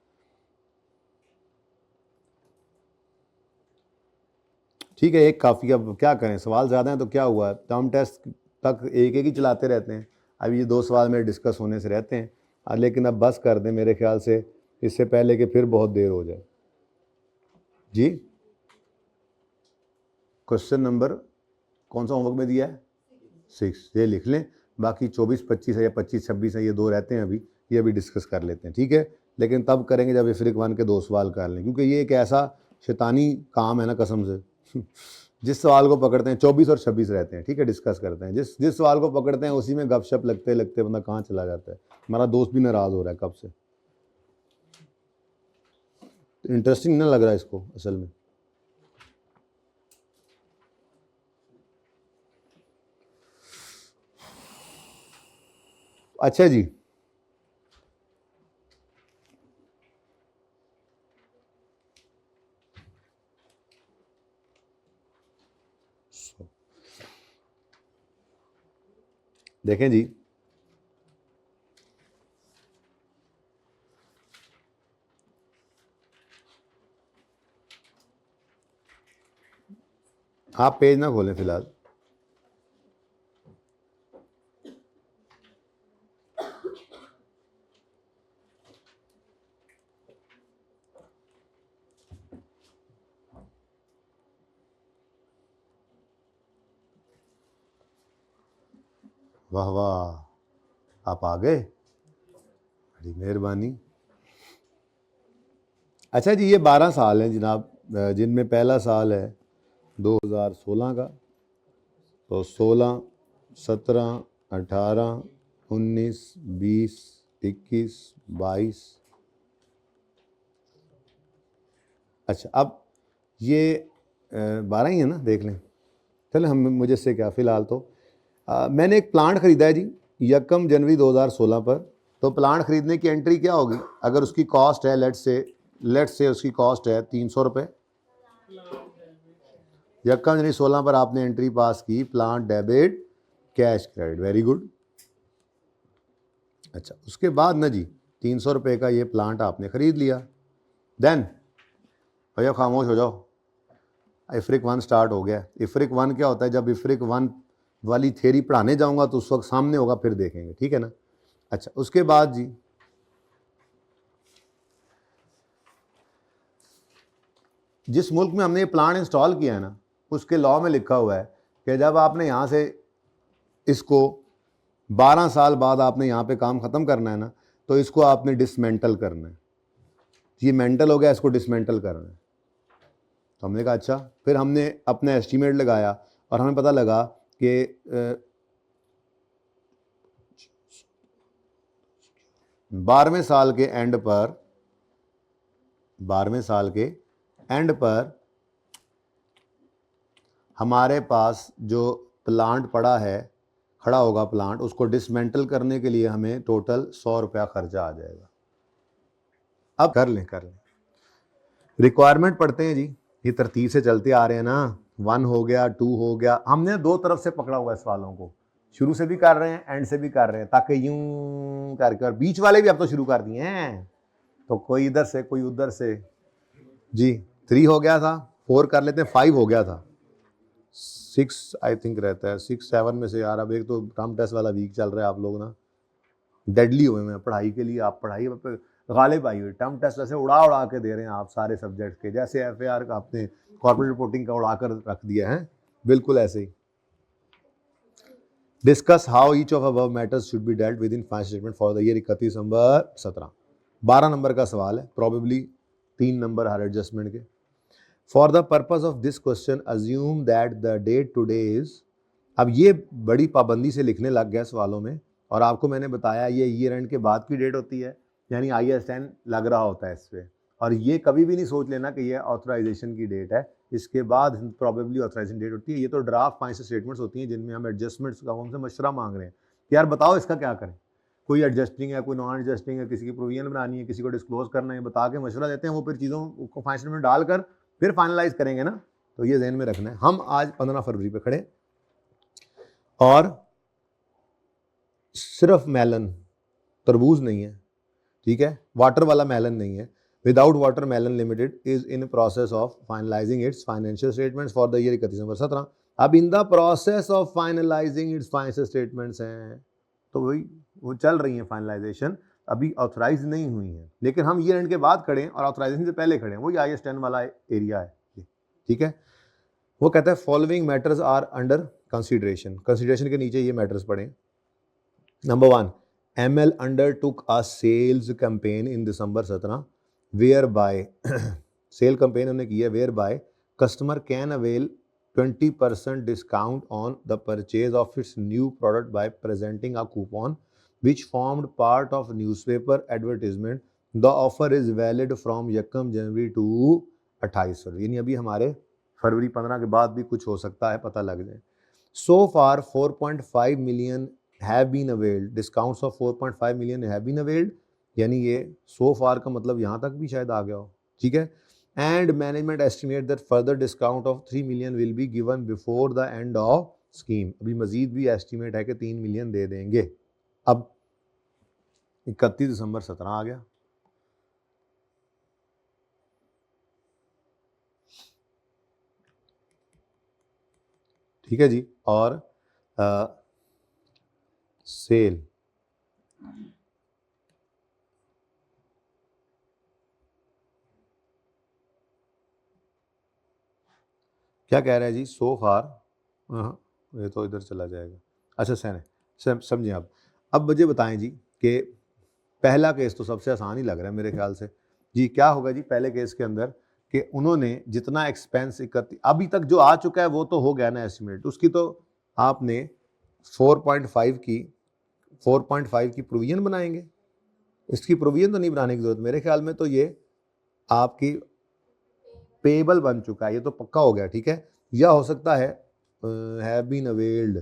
ठीक है, एक काफ़ी। अब क्या करें, सवाल ज़्यादा हैं तो क्या हुआ, टर्म टेस्ट तक एक ही चलाते रहते हैं। अब ये 2 सवाल मेरे डिस्कस होने से रहते हैं, लेकिन अब बस कर दें मेरे ख्याल से, इससे पहले कि फिर बहुत देर हो जाए। जी क्वेश्चन नंबर कौन सा होमवर्क में दिया है 6, ये लिख लें। बाकी 24-25 है या 25-26 है, ये 2 रहते हैं अभी, ये अभी डिस्कस कर लेते हैं, ठीक है। लेकिन तब करेंगे जब इफ्रिक 1 के 2 सवाल कर लें, क्योंकि ये एक ऐसा शैतानी काम है ना कसम से जिस सवाल को पकड़ते हैं 24 और 26 रहते हैं, ठीक है, डिस्कस करते हैं। जिस सवाल को पकड़ते हैं उसी में गपशप लगते लगते बंदा कहाँ चला जाता है। हमारा दोस्त भी नाराज़ हो रहा है कब से, इंटरेस्टिंग ना लग रहा है इसको असल में। अच्छा जी, देखें जी, आप पेज ना खोलें फिलहाल। वाह वाह, आप आ गए, बड़ी मेहरबानी। अच्छा जी, ये 12 साल हैं जनाब, जिनमें पहला साल है 2016 का, तो 16, 17, 18, 19, 20, 21, 22। अच्छा, अब ये 12 ही है ना, देख लें। चले हम, मुझे से क्या फ़िलहाल तो मैंने एक प्लांट ख़रीदा है जी 1 जनवरी 2016 पर। तो प्लांट ख़रीदने की एंट्री क्या होगी? अगर उसकी कॉस्ट है लेट्स से उसकी कॉस्ट है 300 रुपये। 1 जनवरी 16 पर आपने एंट्री पास की, plant debit cash credit, very good. अच्छा, उसके बाद ना जी 300 रुपये का ये प्लांट आपने ख़रीद लिया। देन भैया खामोश हो जाओ, इफ्रिक 1 स्टार्ट हो गया। इफ्रिक 1 क्या होता है? जब इफ्रिक 1 वाली थ्योरी पढ़ाने जाऊंगा तो उस वक्त सामने होगा, फिर देखेंगे, ठीक है ना। अच्छा, उसके बाद जी जिस मुल्क में हमने ये प्लांट इंस्टॉल किया है ना, उसके लॉ में लिखा हुआ है कि जब आपने यहाँ से इसको 12 साल बाद आपने यहाँ पे काम ख़त्म करना है ना, तो इसको आपने डिसमेंटल करना है। ये मेंटल हो गया, इसको डिसमेंटल करना है। तो हमने कहा अच्छा, फिर हमने अपना एस्टीमेट लगाया और हमें पता लगा कि 12वें साल के एंड पर हमारे पास जो प्लांट पड़ा है, खड़ा होगा प्लांट, उसको डिसमेंटल करने के लिए हमें टोटल 100 रुपया खर्चा आ जाएगा। अब कर लें रिक्वायरमेंट पढ़ते हैं जी, ये तरतीब से चलते आ रहे हैं ना। 1 हो गया, 2 हो गया, हमने 2 तरफ से पकड़ा हुआ है सवालों को, शुरू से भी कर रहे हैं, एंड से भी कर रहे हैं, ताकि यूं करके, और बीच वाले भी अब तो शुरू कर दिए हैं, तो कोई इधर से कोई उधर से जी। 3 हो गया था, 4 कर लेते हैं, 5 हो गया था, 6 आई थिंक रहता है, 6 7 में से यार। अब एक तो टर्म टेस्ट वाला वीक चल रहा है, आप लोग ना डेडली हुए हैं पढ़ाई के लिए। आप पढ़ाई पे गालिब आई हुई, टर्म टेस्ट वैसे उड़ा के दे रहे हैं आप सारे सब्जेक्ट के, जैसे FAR का आपने कॉर्पोरेट रिपोर्टिंग का उड़ा कर रख दिया है, बिल्कुल ऐसे ही। Discuss how each of above matters should be dealt with in financial statement for the year 31 December 17। 12 number का सवाल है, प्रॉबेबली 3 नंबर हर एडजस्टमेंट के। For the purpose of this question assume that the date today is. अब ये बड़ी पाबंदी से लिखने लग गया सवालों में, और आपको मैंने बताया ये ईयर एंड के बाद की डेट होती है, यानी IAS 10 लग रहा होता है इस पर। और ये कभी भी नहीं सोच लेना कि ये ऑथराइजेशन की डेट है, इसके बाद प्रॉबेबली ऑथराइजेशन डेट होती है। ये तो ड्राफ्ट फाइनेंशियल स्टेटमेंट्स होती हैं जिनमें हम एडजस्टमेंट्स का हमसे मशवरा मांग रहे हैं कि यार बताओ इसका क्या करें, कोई एडजस्टिंग है, कोई नॉन एडजस्टिंग है, किसी की प्रोविजन बनानी है, किसी को डिस्क्लोज करना है, बता के मशवरा देते हैं। वो फिर चीज़ों को फाइनेंशियल में डालकर फिर फाइनलाइज करेंगे ना, तो ये ध्यान में रखना है। हम आज 15 फरवरी पे खड़े, और सिर्फ मेलन, तरबूज नहीं है, ठीक है, वाटर वाला मेलन नहीं है। Without water melon limited is in process of finalising its financial statements for the year 31 December 17। अब in the process of finalising its financial statements हैं, तो वही वो चल रही है फाइनलाइजेशन, अभी ऑथराइज नहीं हुई है। लेकिन हम ईयर एंड के बाद खड़े हैं और ऑथराइजेशन से पहले खड़े हैं, वही IAS 10 वाला एरिया है, ठीक है। वो कहता है following matters are under consideration, consideration के नीचे ये मैटर्स पढ़ें। Number 1, ML undertook a sales campaign in December 17 whereby sale campaign उन्होंने की है whereby customer can avail 20% discount on the purchase of its new product by presenting a coupon which formed part of newspaper advertisement. The offer is valid from 1 January to 28 फरवरी, यानी अभी हमारे फरवरी 15 के बाद भी कुछ हो सकता है, पता लग जाए। So far 4.5 million have been availed, discounts of 4.5 million have been availed, यानी ये so far का मतलब यहाँ तक भी शायद आ गया हो, ठीक है। And management estimate that further discount of 3 million will be given before the end of scheme, अभी मजीद भी estimate है कि 3 मिलियन दे देंगे। अब 31 दिसंबर 17 आ गया, ठीक है जी। और सेल क्या कह रहा है जी, सो फार, ये तो इधर चला जाएगा। अच्छा समझिए आप। अब मुझे बताएं जी कि पहला केस तो सबसे आसान ही लग रहा है मेरे ख्याल से जी। क्या होगा जी पहले केस के अंदर कि उन्होंने जितना एक्सपेंस अभी तक जो आ चुका है वो तो हो गया ना एस्टिमेट, उसकी तो आपने 4.5 की प्रोविजन बनाएंगे, इसकी प्रोविजन तो नहीं बनाने की जरूरत मेरे ख्याल में। तो ये आपकी पेबल बन चुका है, ये तो पक्का हो गया, ठीक है। या हो सकता है हैव बीन अवेल्ड,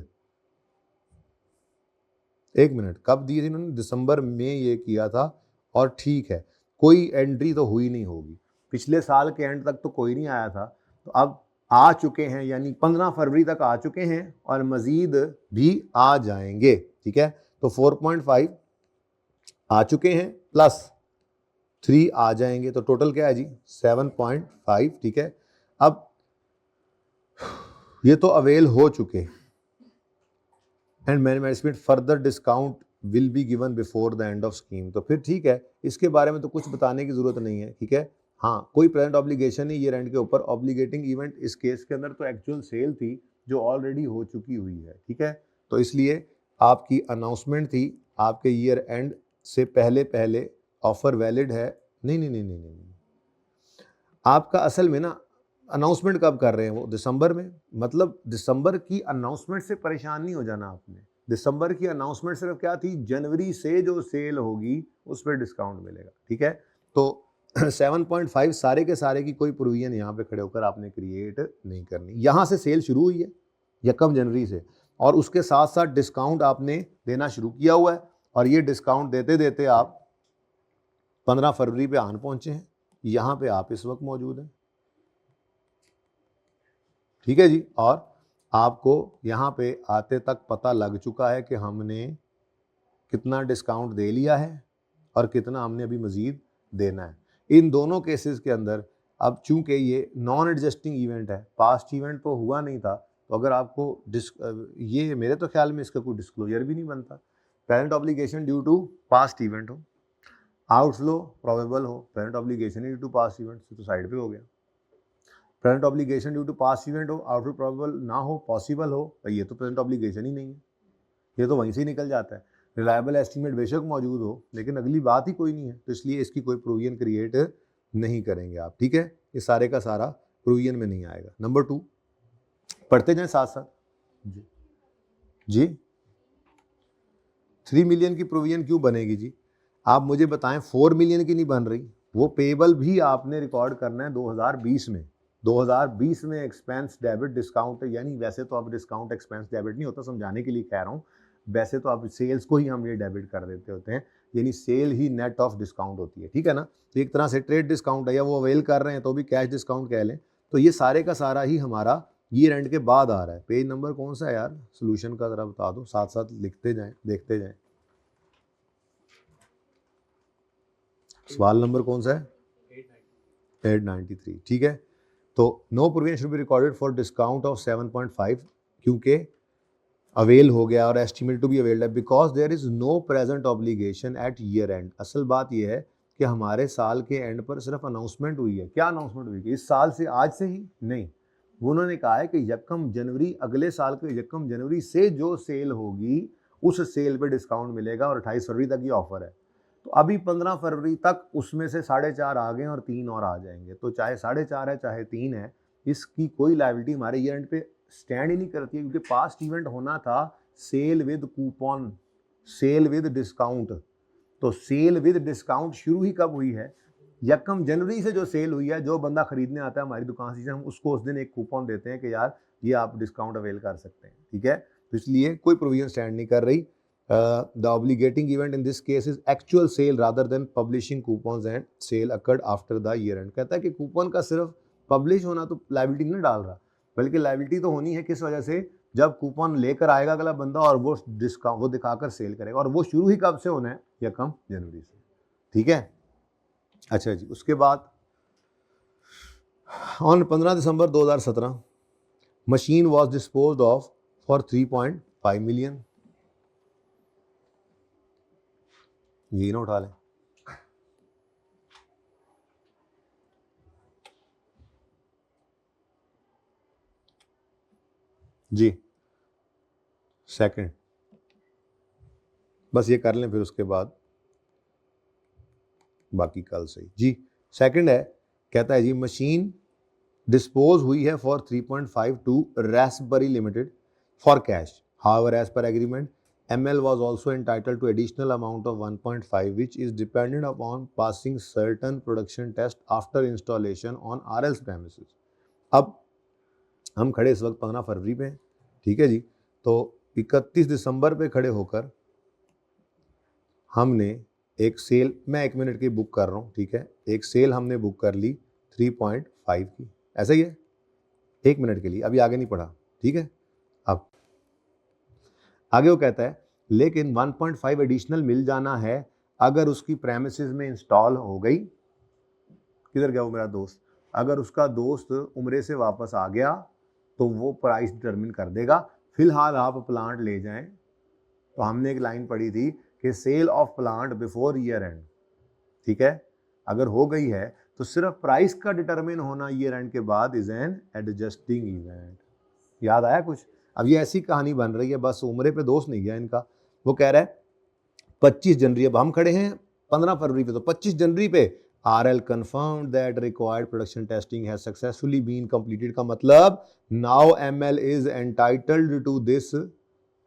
एक मिनट, कब दिए थे इन्होंने, दिसंबर में ये किया था, और ठीक है कोई एंट्री तो हुई नहीं होगी, पिछले साल के एंड तक तो कोई नहीं आया था, तो अब आ चुके हैं, यानी 15 फरवरी तक आ चुके हैं और मजीद भी आ जाएंगे, ठीक है। तो 4.5 आ चुके हैं प्लस 3 आ जाएंगे, तो टोटल क्या है जी 7.5, ठीक है। अब ये तो अवेल हो चुके, and management further discount will be given before the end of scheme, तो फिर ठीक है, इसके बारे में तो कुछ बताने की जरूरत नहीं है, ठीक है। हाँ, कोई प्रेजेंट ऑब्लिगेशन नहीं ईयर एंड के ऊपर। ऑब्लिगेटिंग इवेंट इस केस के अंदर तो एक्चुअल सेल थी जो ऑलरेडी हो चुकी हुई है, ठीक है। तो इसलिए आपकी अनाउंसमेंट थी आपके ईयर एंड से पहले पहले ऑफर वैलिड है। नहीं, आपका असल में ना अनाउंसमेंट कब कर रहे हैं वो दिसंबर में, मतलब दिसंबर की अनाउंसमेंट से परेशान नहीं हो जाना आपने। दिसंबर की अनाउंसमेंट सिर्फ क्या थी, जनवरी से जो सेल होगी उस पर डिस्काउंट मिलेगा, ठीक है। तो 7.5 सारे के सारे की कोई प्रोविजन यहाँ पे खड़े होकर आपने क्रिएट नहीं करनी। यहाँ से सेल शुरू हुई है 1 जनवरी से, और उसके साथ साथ डिस्काउंट आपने देना शुरू किया हुआ है, और ये डिस्काउंट देते देते आप 15 फरवरी पे आन पहुंचे हैं, यहाँ पे आप इस वक्त मौजूद हैं, ठीक है जी। और आपको यहाँ पे आते तक पता लग चुका है कि हमने कितना डिस्काउंट दे लिया है और कितना हमने अभी मज़ीद देना है। इन दोनों केसेस के अंदर अब चूंकि ये नॉन एडजस्टिंग इवेंट है, पास्ट इवेंट तो हुआ नहीं था, तो अगर आपको ये मेरे तो ख्याल में इसका कोई डिस्क्लोजर भी नहीं बनता। Parent obligation due to past event हो, आउटफ्लो प्रोबेबल हो, parent obligation due to past event तो साइड पे हो गया। Present obligation due to past event हो, आउटफ्लो प्रोबेबल ना हो, पॉसिबल हो, तो ये तो प्रेजेंट ऑब्लिगेशन ही नहीं है, ये तो वहीं से ही निकल जाता है। रिलायबल एस्टीमेट बेशक मौजूद हो, लेकिन अगली बात ही कोई नहीं है, तो इसलिए इसकी कोई प्रोविजन क्रिएट नहीं करेंगे आप, ठीक है। ये सारे का सारा प्रोविजन में नहीं आएगा। नंबर 2 पढ़ते जाएं साथ साथ जी। 3 मिलियन की प्रोविजन क्यों बनेगी जी, आप मुझे बताएं। 4 मिलियन की नहीं बन रही, वो पेबल भी आपने रिकॉर्ड करना है 2020 में। 2020 में एक्सपेंस डेबिट डिस्काउंट है, यानी वैसे तो अब डिस्काउंट एक्सपेंस डेबिट नहीं होता, समझाने के लिए कह रहा हूँ। वैसे तो अब सेल्स को ही हम ये डेबिट कर देते होते हैं, यानी सेल ही नेट ऑफ डिस्काउंट होती है, ठीक है ना। तो एक तरह से ट्रेड डिस्काउंट है, या वो अवेल कर रहे हैं तो भी कैश डिस्काउंट कह लें। तो ये सारे का सारा ही हमारा ईयर एंड के बाद आ रहा है। पेज नंबर कौन सा है यार, सोल्यूशन का ज़रा बता दो, साथ साथ लिखते जाएँ, देखते जाएँ। सवाल नंबर कौन सा है, 893, ठीक है। तो no provision should be recorded for discount of 7.5, क्योंकि अवेल हो गया और एस्टिमेट टू बी अवेल्ड है, because there is no present obligation at year end. असल बात यह है कि हमारे साल के एंड पर सिर्फ अनाउंसमेंट हुई है। क्या अनाउंसमेंट हुई है, इस साल से, आज से ही नहीं, उन्होंने कहा है कि यकम जनवरी, अगले साल के यकम जनवरी से जो सेल होगी उस सेल पे डिस्काउंट मिलेगा और 28 फरवरी तक ये ऑफर है। तो अभी 15 फरवरी तक उसमें से 4.5 आ गए और 3 और आ जाएंगे, तो चाहे 4.5 है चाहे 3 है, इसकी कोई लायबिलिटी हमारे ईयर एंड पे स्टैंड ही नहीं करती है, क्योंकि पास्ट इवेंट होना था sale with coupon, sale with discount. तो सेल विद डिस्काउंट शुरू ही कब हुई है? यकम जनवरी से जो सेल हुई है, जो बंदा खरीदने आता है हमारी दुकान से, हम उसको उस दिन एक कूपन देते हैं कि यार ये आप डिस्काउंट अवेल कर सकते हैं, ठीक है। तो इसलिए कोई प्रोविजन स्टैंड नहीं कर रही। The obligating event in this case is actual sale rather than publishing coupons and sale occurred after the year end. कहता है कि कूपन का सिर्फ पब्लिश होना तो लायबिलिटी नहीं डाल रहा, बल्कि लायबिलिटी तो होनी है किस वजह से? जब कूपन लेकर आएगा अगला बंदा और वो डिस्काउंट वो दिखाकर सेल करेगा, और वो शुरू ही कब से होना है? यकम जनवरी से, ठीक है। अच्छा जी, उसके बाद on 15 December 2017 machine was disposed of for 3.5 million. यही ना उठा लें। जी सेकंड, बस ये कर लें, फिर उसके बाद बाकी कल से जी। सेकंड है, कहता है जी मशीन डिस्पोज हुई है for 3.5 to raspberry limited for cash. However as per agreement ML was also entitled to additional amount of 1.5 which is dependent upon passing certain production test after installation on RL's premises। अब हम खड़े इस वक्त 15 फरवरी पे, ठीक है जी। तो 31 दिसंबर पे खड़े होकर हमने एक सेल, मैं 1 मिनट की बुक कर रहा हूँ, ठीक है, एक सेल हमने बुक कर ली 3.5 की, ऐसा ही है, 1 मिनट के लिए, अभी आगे नहीं पढ़ा, ठीक है। अब आगे वो कहता है लेकिन 1.5 एडिशनल मिल जाना है अगर उसकी प्रेमिसेस में इंस्टॉल हो गई। किधर गया वो मेरा दोस्त? अगर उसका दोस्त उम्रे से वापस आ गया तो वो प्राइस डिटरमिन कर देगा। फिलहाल आप प्लांट ले जाएं, तो हमने एक लाइन पढ़ी थी कि sale of plant before year end, ठीक है, अगर हो गई है तो सिर्फ प्राइस का डिटरमिन होना ईयर एंड के बाद इज एन एडजस्टिंग इवेंट। याद आया कुछ? अब ये ऐसी कहानी बन रही है, बस उम्रे पे दोस्त नहीं गया इनका। वो कह रहा है 25 जनवरी, अब हम खड़े हैं 15 फरवरी पे, तो 25 जनवरी पे RL confirmed that required production testing has successfully been completed का मतलब now ML is entitled to this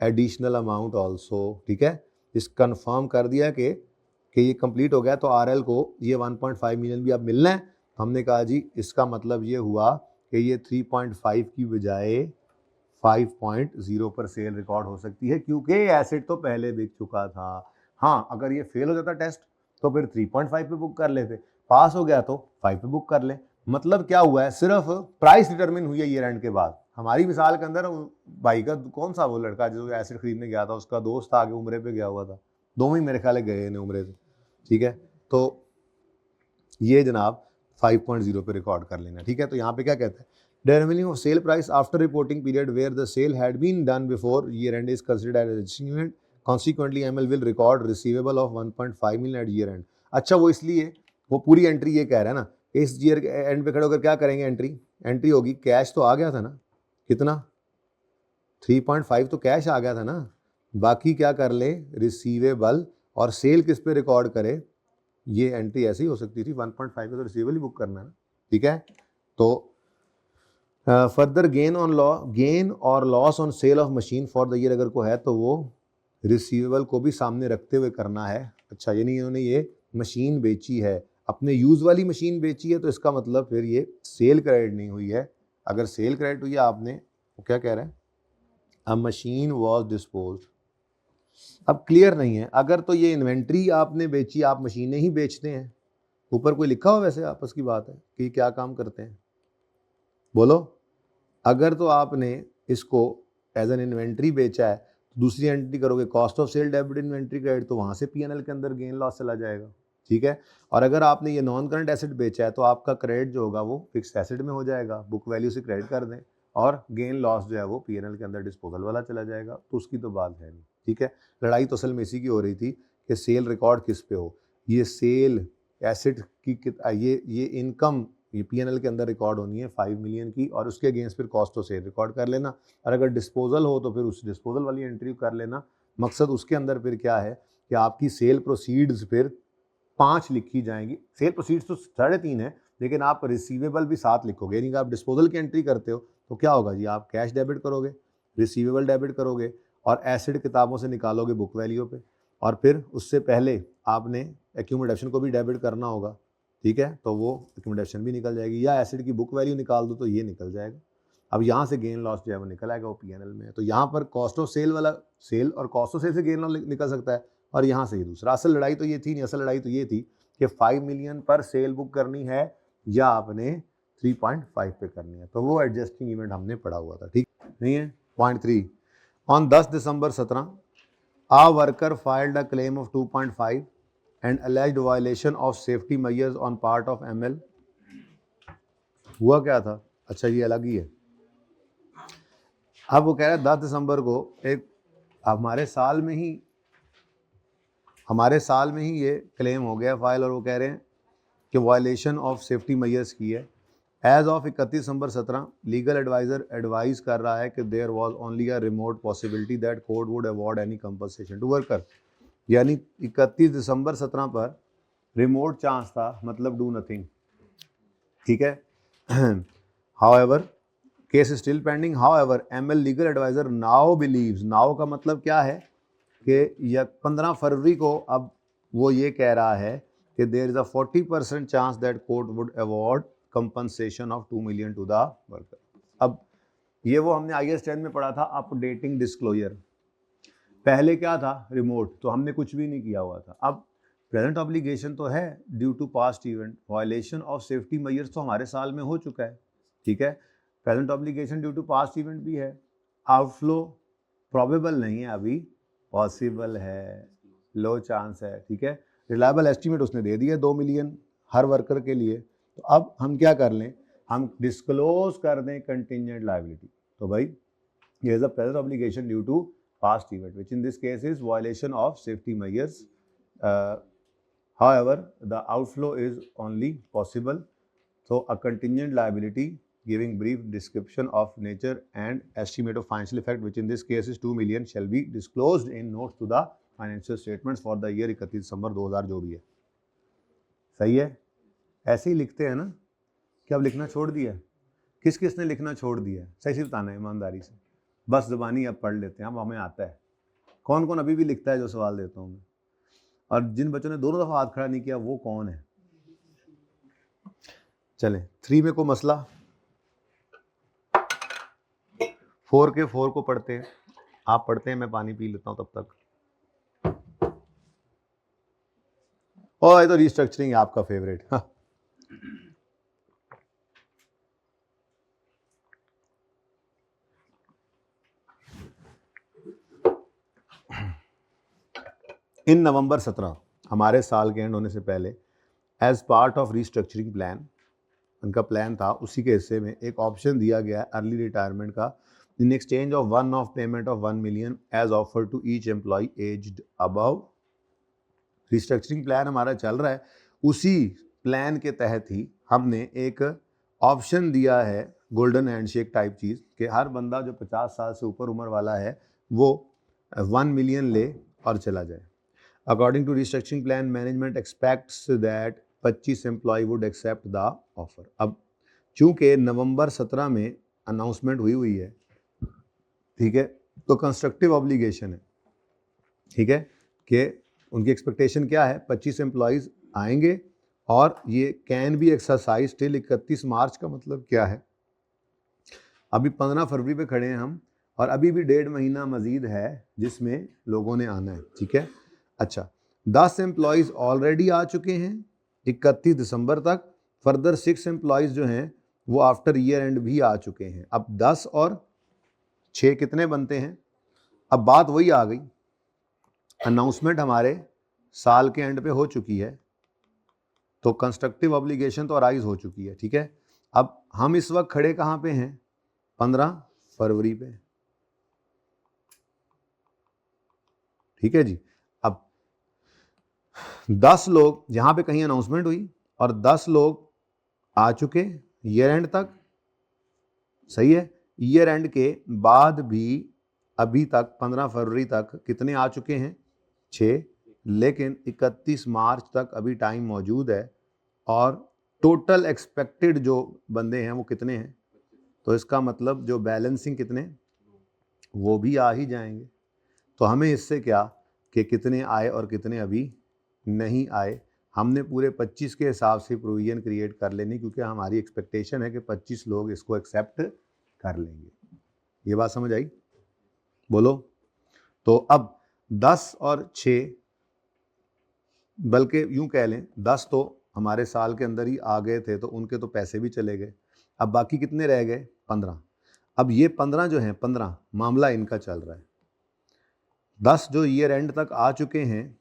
additional amount also, ठीक है। इस कंफर्म कर दिया कि ये कंप्लीट हो गया, तो RL को ये 1.5 मिलियन भी अब मिलना है। हमने कहा जी इसका मतलब ये हुआ कि ये 3.5 की बजाय 5.0 पर सेल रिकॉर्ड हो सकती है, क्योंकि एसेट तो पहले बिक चुका था। हाँ, अगर ये फेल हो जाता टेस्ट तो फिर 3.5 पे बुक कर लेते, पास हो गया तो 5 पे बुक कर ले। मतलब क्या हुआ है? सिर्फ प्राइस डिटरमिन हुई है ईयर एंड के बाद। हमारी मिसाल के अंदर भाई का कौन सा वो लड़का जो एसेट खरीदने गया था, उसका दोस्त आगे उम्रे पे गया हुआ था, दोनों ही मेरे ख्याल गए ने उम्रे से, ठीक है। तो ये जनाब 5.0 पे रिकॉर्ड कर लेना, ठीक है। तो यहाँ पे क्या कहता है, determining of sale price after reporting period where the sale had been done before year end is considered as an achievement. Consequently, ML will record receivable of 1.5 million at year end। अच्छा, वो इसलिए वो पूरी entry ये कह रहा है ना, इस ईयर के एंड पे खड़े होकर क्या करेंगे? एंट्री होगी, कैश तो आ गया था ना, कितना 3.5 तो कैश आ गया था ना, बाकी क्या कर ले? रिसीवेबल, और सेल किस पे रिकॉर्ड करे? ये एंट्री ऐसी हो सकती थी, 1.5 का तो रिसीवेबल ही बुक करना है ना, ठीक है। तो फर्दर गेन और loss on sale of machine for the year अगर को है तो वो रिसीवेबल को भी सामने रखते हुए करना है। अच्छा, ये नहीं इन्होंने ये मशीन बेची है, अपने यूज़ वाली मशीन बेची है, तो इसका मतलब फिर ये सेल क्रेडिट नहीं हुई है। अगर सेल क्रेडिट हुई है आपने, वो क्या कह रहे हैं, अ मशीन वॉज डिस्पोज। अब क्लियर नहीं है, अगर तो ये इन्वेंट्री आपने बेची, आप मशीनें ही बेचते हैं, ऊपर कोई लिखा हो वैसे आपस की बात है कि क्या काम करते हैं, बोलो। अगर तो आपने इसको एज एन इन्वेंट्री बेचा है तो दूसरी एंट्री करोगे cost of sale debit inventory credit, तो वहाँ से P&L के अंदर गेन लॉस चला जाएगा, ठीक है। और अगर आपने ये नॉन करंट एसेट बेचा है तो आपका क्रेडिट जो होगा वो फिक्स एसेट में हो जाएगा, बुक वैल्यू से क्रेडिट कर दें, और गेन लॉस जो है वो P&L के अंदर डिस्पोजल वाला चला जाएगा, तो उसकी तो बात है नहीं, ठीक है। लड़ाई तो असल में इसी की हो रही थी कि सेल रिकॉर्ड किस पे हो, ये सेल एसेट की ये इनकम ये P&L के अंदर रिकॉर्ड होनी है 5 मिलियन की, और उसके अगेंस्ट फिर कॉस्ट ऑफ सेल रिकॉर्ड कर लेना, और अगर डिस्पोजल हो तो फिर उस डिस्पोजल वाली एंट्री कर लेना। मकसद उसके अंदर फिर क्या है कि आपकी सेल प्रोसीड्स फिर 5 लिखी जाएंगी। सेल प्रोसीड्स तो 3.5 है, लेकिन आप रिसीवेबल भी 7 लिखोगे, यानी कि आप डिस्पोजल की एंट्री करते हो तो क्या होगा जी, आप कैश डेबिट करोगे, रिसीवेबल डेबिट करोगे, और एसिड किताबों से निकालोगे बुक वैल्यू पे, और फिर उससे पहले आपने एक्यूमुलेशन को भी डेबिट करना होगा, ठीक है, तो वो एक्यूमुलेशन भी निकल जाएगी, या एसिड की बुक वैल्यू निकाल दो तो ये निकल जाएगा। अब यहाँ से गेन लॉस जो है वो निकल आएगा, वो P&L में है। तो यहाँ पर कॉस्ट ऑफ सेल वाला, सेल और कॉस्ट ऑफ सेल से गेन लॉस निकल सकता है, और यहाँ से ये दूसरा। असल लड़ाई तो ये थी नहीं, असल लड़ाई तो ये थी कि 5 मिलियन पर सेल बुक करनी है या आपने 3.5 पे करनी है, तो वो एडजस्टिंग इवेंट हमने पढ़ा हुआ था, ठीक नहीं है। Point 3, on 10 December 17 a worker filed a claim of 2.5 and alleged violation of safety measures on part of ML। हुआ क्या था, अच्छा ये अलग ही है। अब वो कह रहा है 10 दिसंबर को एक हमारे साल में ही ये क्लेम हो गया फाइल, और वो कह रहे हैं कि वायलेशन ऑफ सेफ्टी मेजर्स की है। As of 31 December 17 legal adviser advise कर रहा है कि there was only a remote possibility that court would award any compensation to worker, यानी 31 दिसंबर 17 पर रिमोट चांस था, मतलब डू नथिंग, ठीक है। However case still pending, however ML legal adviser now believes, now का मतलब क्या है कि 15 फरवरी को अब वो ये कह रहा है कि there is a 40% chance that court would award compensation of 2 million to the worker. अब ये वो हमने IAS 10 में पढ़ा था, अपडेटिंग डिस्क्लोजर। पहले क्या था, रिमोट, तो हमने कुछ भी नहीं किया हुआ था। अब प्रेजेंट ऑब्लिगेशन तो है due to past event, violation of safety measures तो हमारे साल में हो चुका है, ठीक है। Present obligation due to past event भी है, आउटफ्लो प्रोबेबल नहीं है अभी, पॉसिबल है, लो चांस है, ठीक है। रिलायबल एस्टीमेट उसने दे दिया 2 मिलियन हर वर्कर के लिए। तो अब हम क्या कर लें, हम डिस्क्लोज कर दें कंटिंजेंट लायबिलिटी। तो भाई ये is a present obligation due to past event, which in this case is violation of safety measures. However, the outflow is only possible. So a contingent liability giving brief description of nature and estimate of financial effect, which in this case is 2 million, shall be disclosed in notes to the financial statements for the year 31 दिसंबर 2000 जो भी है। सही है, ऐसे ही लिखते हैं ना, क्या अब लिखना छोड़ दिया? किस किस ने लिखना छोड़ दिया? सही से बताना है ईमानदारी से, बस ज़बानी अब पढ़ लेते हैं, अब हमें आता है। कौन कौन अभी भी लिखता है जो सवाल देता हूँ मैं, और जिन बच्चों ने दोनों दफ़ा हाथ खड़ा नहीं किया वो कौन है? चलें 3 में कोई मसला, 4 के 4 को पढ़ते हैं, आप पढ़ते हैं, मैं पानी पी लेता हूँ तब तक। और ये तो रिस्ट्रक्चरिंग आपका फेवरेट। इन नवंबर 17 हमारे साल के एंड होने से पहले as part of restructuring plan, उनका प्लान था, उसी के हिस्से में एक ऑप्शन दिया गया अर्ली रिटायरमेंट का, in exchange of one of payment of 1 million as offer to each employee aged above. Restructuring plan हमारा चल रहा है, उसी प्लान के तहत ही हमने एक ऑप्शन दिया है, गोल्डन हैंडशेक टाइप चीज़, कि हर बंदा जो 50 साल से ऊपर उम्र वाला है वो 1 मिलियन ले और चला जाए। According to restructuring plan, management expects that 25 employee would accept the offer। अब चूंकि नवंबर 17 में अनाउंसमेंट हुई है, ठीक है, तो कंस्ट्रक्टिव ऑब्लिगेशन है, ठीक है, कि उनकी एक्सपेक्टेशन क्या है, 25 एम्प्लॉयज़ आएंगे और ये कैन बी एक्सरसाइज टिल 31 मार्च का मतलब क्या है, अभी 15 फरवरी पे खड़े हैं हम, और अभी भी 1.5 महीना मजीद है जिसमें लोगों ने आना है, ठीक है। अच्छा, 10 एम्प्लॉयज़ ऑलरेडी आ चुके हैं 31 दिसंबर तक, फर्दर 6 एम्प्लॉयज़ जो हैं वो आफ्टर ईयर एंड भी आ चुके हैं। अब 10 और 6 कितने बनते हैं? अब बात वही आ गई, अनाउंसमेंट हमारे साल के एंड पे हो चुकी है, तो कंस्ट्रक्टिव ऑब्लिगेशन तो अराइज हो चुकी है, ठीक है। अब हम इस वक्त खड़े कहाँ पे हैं? 15 फरवरी पे, ठीक है जी। अब 10 लोग, यहाँ पे कहीं अनाउंसमेंट हुई और 10 लोग आ चुके ईयर एंड तक, सही है। ईयर एंड के बाद भी अभी तक 15 फरवरी तक कितने आ चुके हैं? 6। लेकिन 31 मार्च तक अभी टाइम मौजूद है और टोटल एक्सपेक्टेड जो बंदे हैं वो कितने हैं? तो इसका मतलब जो बैलेंसिंग कितने, वो भी आ ही जाएंगे। तो हमें इससे क्या कि कितने आए और कितने अभी नहीं आए, हमने पूरे 25 के हिसाब से प्रोविजन क्रिएट कर लेनी, क्योंकि हमारी एक्सपेक्टेशन है कि 25 लोग इसको एक्सेप्ट कर लेंगे। ये बात समझ आई? बोलो। तो अब 10 और 6, बल्कि यूं कह लें 10 तो हमारे साल के अंदर ही आ गए थे, तो उनके तो पैसे भी चले गए। अब बाकी कितने रह गए? 15। अब ये 15 जो हैं, 15 मामला इनका चल रहा है। 10 जो ईयर एंड तक आ चुके हैं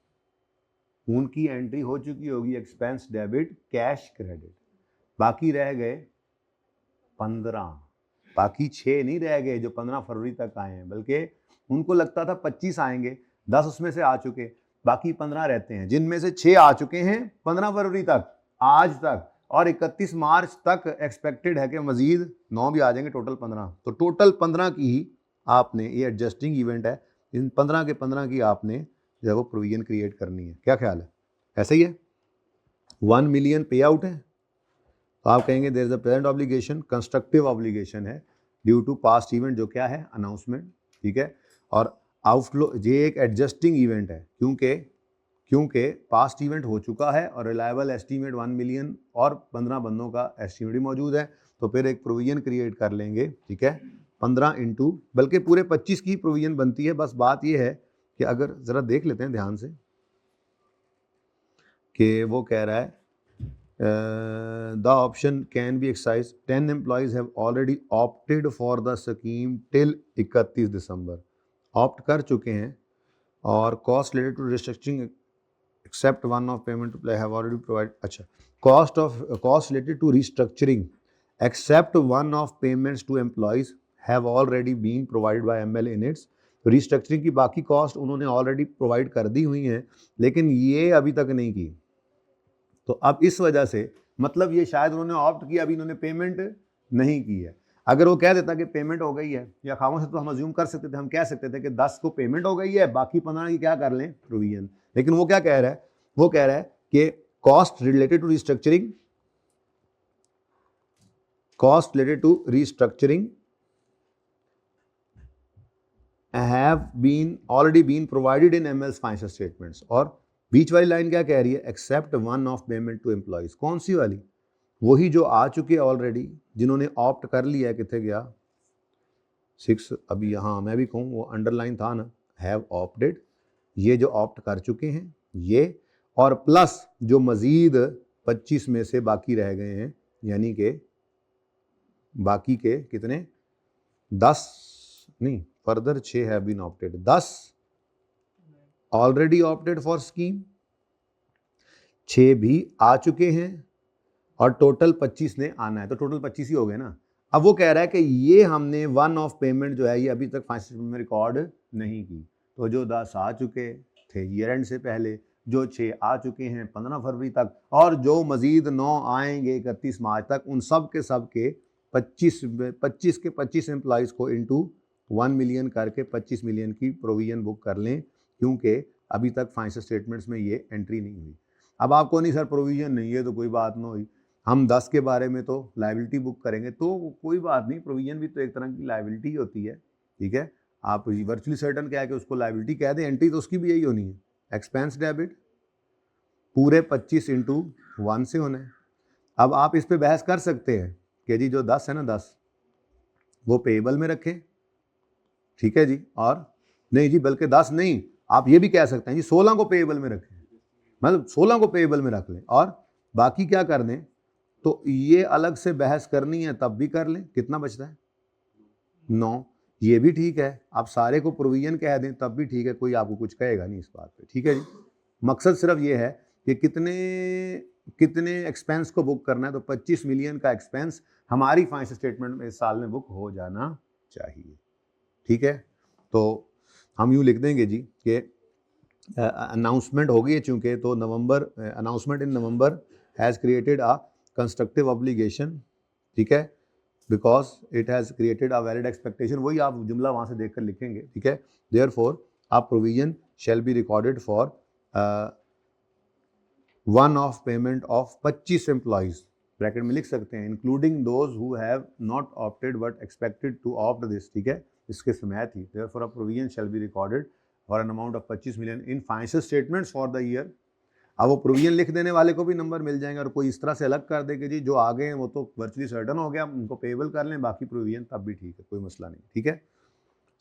उनकी एंट्री हो चुकी होगी एक्सपेंस डेबिट कैश क्रेडिट। बाकी रह गए 15। बाकी 6 नहीं रह गए जो 15 फरवरी तक आए हैं, बल्कि उनको लगता था 25 आएंगे, 10 उसमें से आ चुके, बाकी 15 रहते हैं, जिनमें से 6 आ चुके हैं 15 फरवरी तक आज तक, और 31 मार्च तक एक्सपेक्टेड है कि मजीद 9 भी आ जाएंगे, टोटल 15। तो टोटल 15 की ही आपने, ये एडजस्टिंग इवेंट है, इन 15 के 15 की आपने जो है वो प्रोविजन क्रिएट करनी है। क्या ख्याल है? ऐसा ही है। 1 मिलियन पे आउट है, तो आप कहेंगे there is a present obligation, constructive obligation है ड्यू टू पास्ट इवेंट, जो क्या है? अनाउंसमेंट, ठीक है। और आउटफ्लो, ये एक एडजस्टिंग इवेंट है, क्योंकि पास्ट इवेंट हो चुका है और रिलायबल एस्टीमेट 1 मिलियन और 15 बंदों का एस्टीमेट भी मौजूद है, तो फिर एक प्रोविजन क्रिएट कर लेंगे, ठीक है। 15 इंटू, बल्कि पूरे 25 की प्रोविजन बनती है। बस बात ये है कि अगर ज़रा देख लेते हैं ध्यान से कि वो कह रहा है the option can be exercised. 10 employees have already opted for the scheme till 31 December, opt कर चुके हैं, और cost related to restructuring except one of payment to have already provide, अच्छा, cost related to restructuring except one of payments to employees have already been provide by ML in its. Restructuring की बाकी cost उन्होंने already provide कर दी हुई हैं, लेकिन ये अभी तक नहीं की। तो अब इस वजह से, मतलब ये शायद उन्होंने ऑप्ट किया, अभी इन्होंने पेमेंट नहीं की है। अगर वो कह देता कि पेमेंट हो गई है, या खामोश, तो हम अज्यूम कर सकते थे, हम कह सकते थे कि 10 को पेमेंट हो गई है, बाकी 15 की क्या कर लें? प्रोविजन। लेकिन वो क्या कह रहा है? वो कह रहा है कि cost related to restructuring have been already been provided in ML's financial statements। और बीच वाली लाइन क्या कह रही है? Except one of payment to employees. कौन सी वाली? वही जो आ चुके ऑलरेडी, जिन्होंने ऑप्ट कर लिया है। कितने गया? 6। अभी यहाँ मैं भी कहूँ, वो अंडरलाइन था ना, हैव ऑप्टेड, ये जो ऑप्ट कर चुके हैं ये, और प्लस जो मजीद 25 में से बाकी रह गए हैं, यानी कि बाकी के कितने? 10 नहीं, further 6 have been opted, 10 already opted for scheme, 6 भी आ चुके हैं, और टोटल 25 ने आना है, तो टोटल 25 ही हो गए ना। अब वो कह रहा है कि ये हमने वन ऑफ पेमेंट जो है ये अभी तक फाइनेंशियल स्टेटमेंट में रिकॉर्ड नहीं की। तो जो 10 आ चुके थे ईयर एंड से पहले, जो 6 आ चुके हैं 15 फरवरी तक, और जो मजीद 9 आएंगे 31 मार्च तक, उन सब के 25 के 25 एम्प्लॉयज़ को इंटू 1 मिलियन करके 25 मिलियन की प्रोविजन बुक कर लें, क्योंकि अभी तक फाइनेंशियल स्टेटमेंट्स में ये एंट्री नहीं हुई। अब आपको नहीं सर प्रोविजन नहीं है तो कोई बात ना हुई, हम 10 के बारे में तो लायबिलिटी बुक करेंगे, तो कोई बात नहीं, प्रोविजन भी तो एक तरह की लायबिलिटी होती है, ठीक है। आप वर्चुअली सर्टन कह के उसको लायबिलिटी कह दें, एंट्री तो उसकी भी यही होनी है, एक्सपेंस डेबिट पूरे 25 इंटू 1 से होना है। अब आप इस पर बहस कर सकते हैं कि जी जो 10 है ना, 10 वो पेएबल में रखें, ठीक है जी, और नहीं जी बल्कि 10 नहीं, आप ये भी कह सकते हैं जी 16 को पेएबल में रखें, मतलब 16 को पेएबल में रख लें, और बाकी क्या कर दें, तो ये अलग से बहस करनी है तब भी कर लें। कितना बचता है? 9। ये भी ठीक है, आप सारे को प्रोविजन कह दें तब भी ठीक है, कोई आपको कुछ कहेगा नहीं इस बात पे, ठीक है जी। मकसद सिर्फ ये है कि कितने एक्सपेंस को बुक करना है, तो 25 मिलियन का एक्सपेंस हमारी फाइनेंशियल स्टेटमेंट में इस साल में बुक हो जाना चाहिए, ठीक है। तो हम यूँ लिख देंगे जी कि अनाउंसमेंट हो गई है चूँकि, तो नवंबर, announcement in November has created a constructive obligation, ठीक है, because it has created a valid expectation, वही आप जुमला वहाँ से देख कर लिखेंगे, ठीक है। Therefore a provision shall be recorded for one of payment of 25 employees, bracket में लिख सकते हैं, including those who have not opted but expected to opt this, ठीक है, इसके समय थी। Therefore a provision shall be recorded for an amount of 25 million in financial statements for the year. अब वो प्रोविजन लिख देने वाले को भी नंबर मिल जाएंगे, और कोई इस तरह से अलग कर दे कि जी जो आगे हैं वो तो वर्चुअली सर्टन हो गया, उनको पेबल कर लें, बाकी प्रोविजन तब भी ठीक है, कोई मसला नहीं, ठीक है।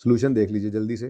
सोल्यूशन देख लीजिए जल्दी से।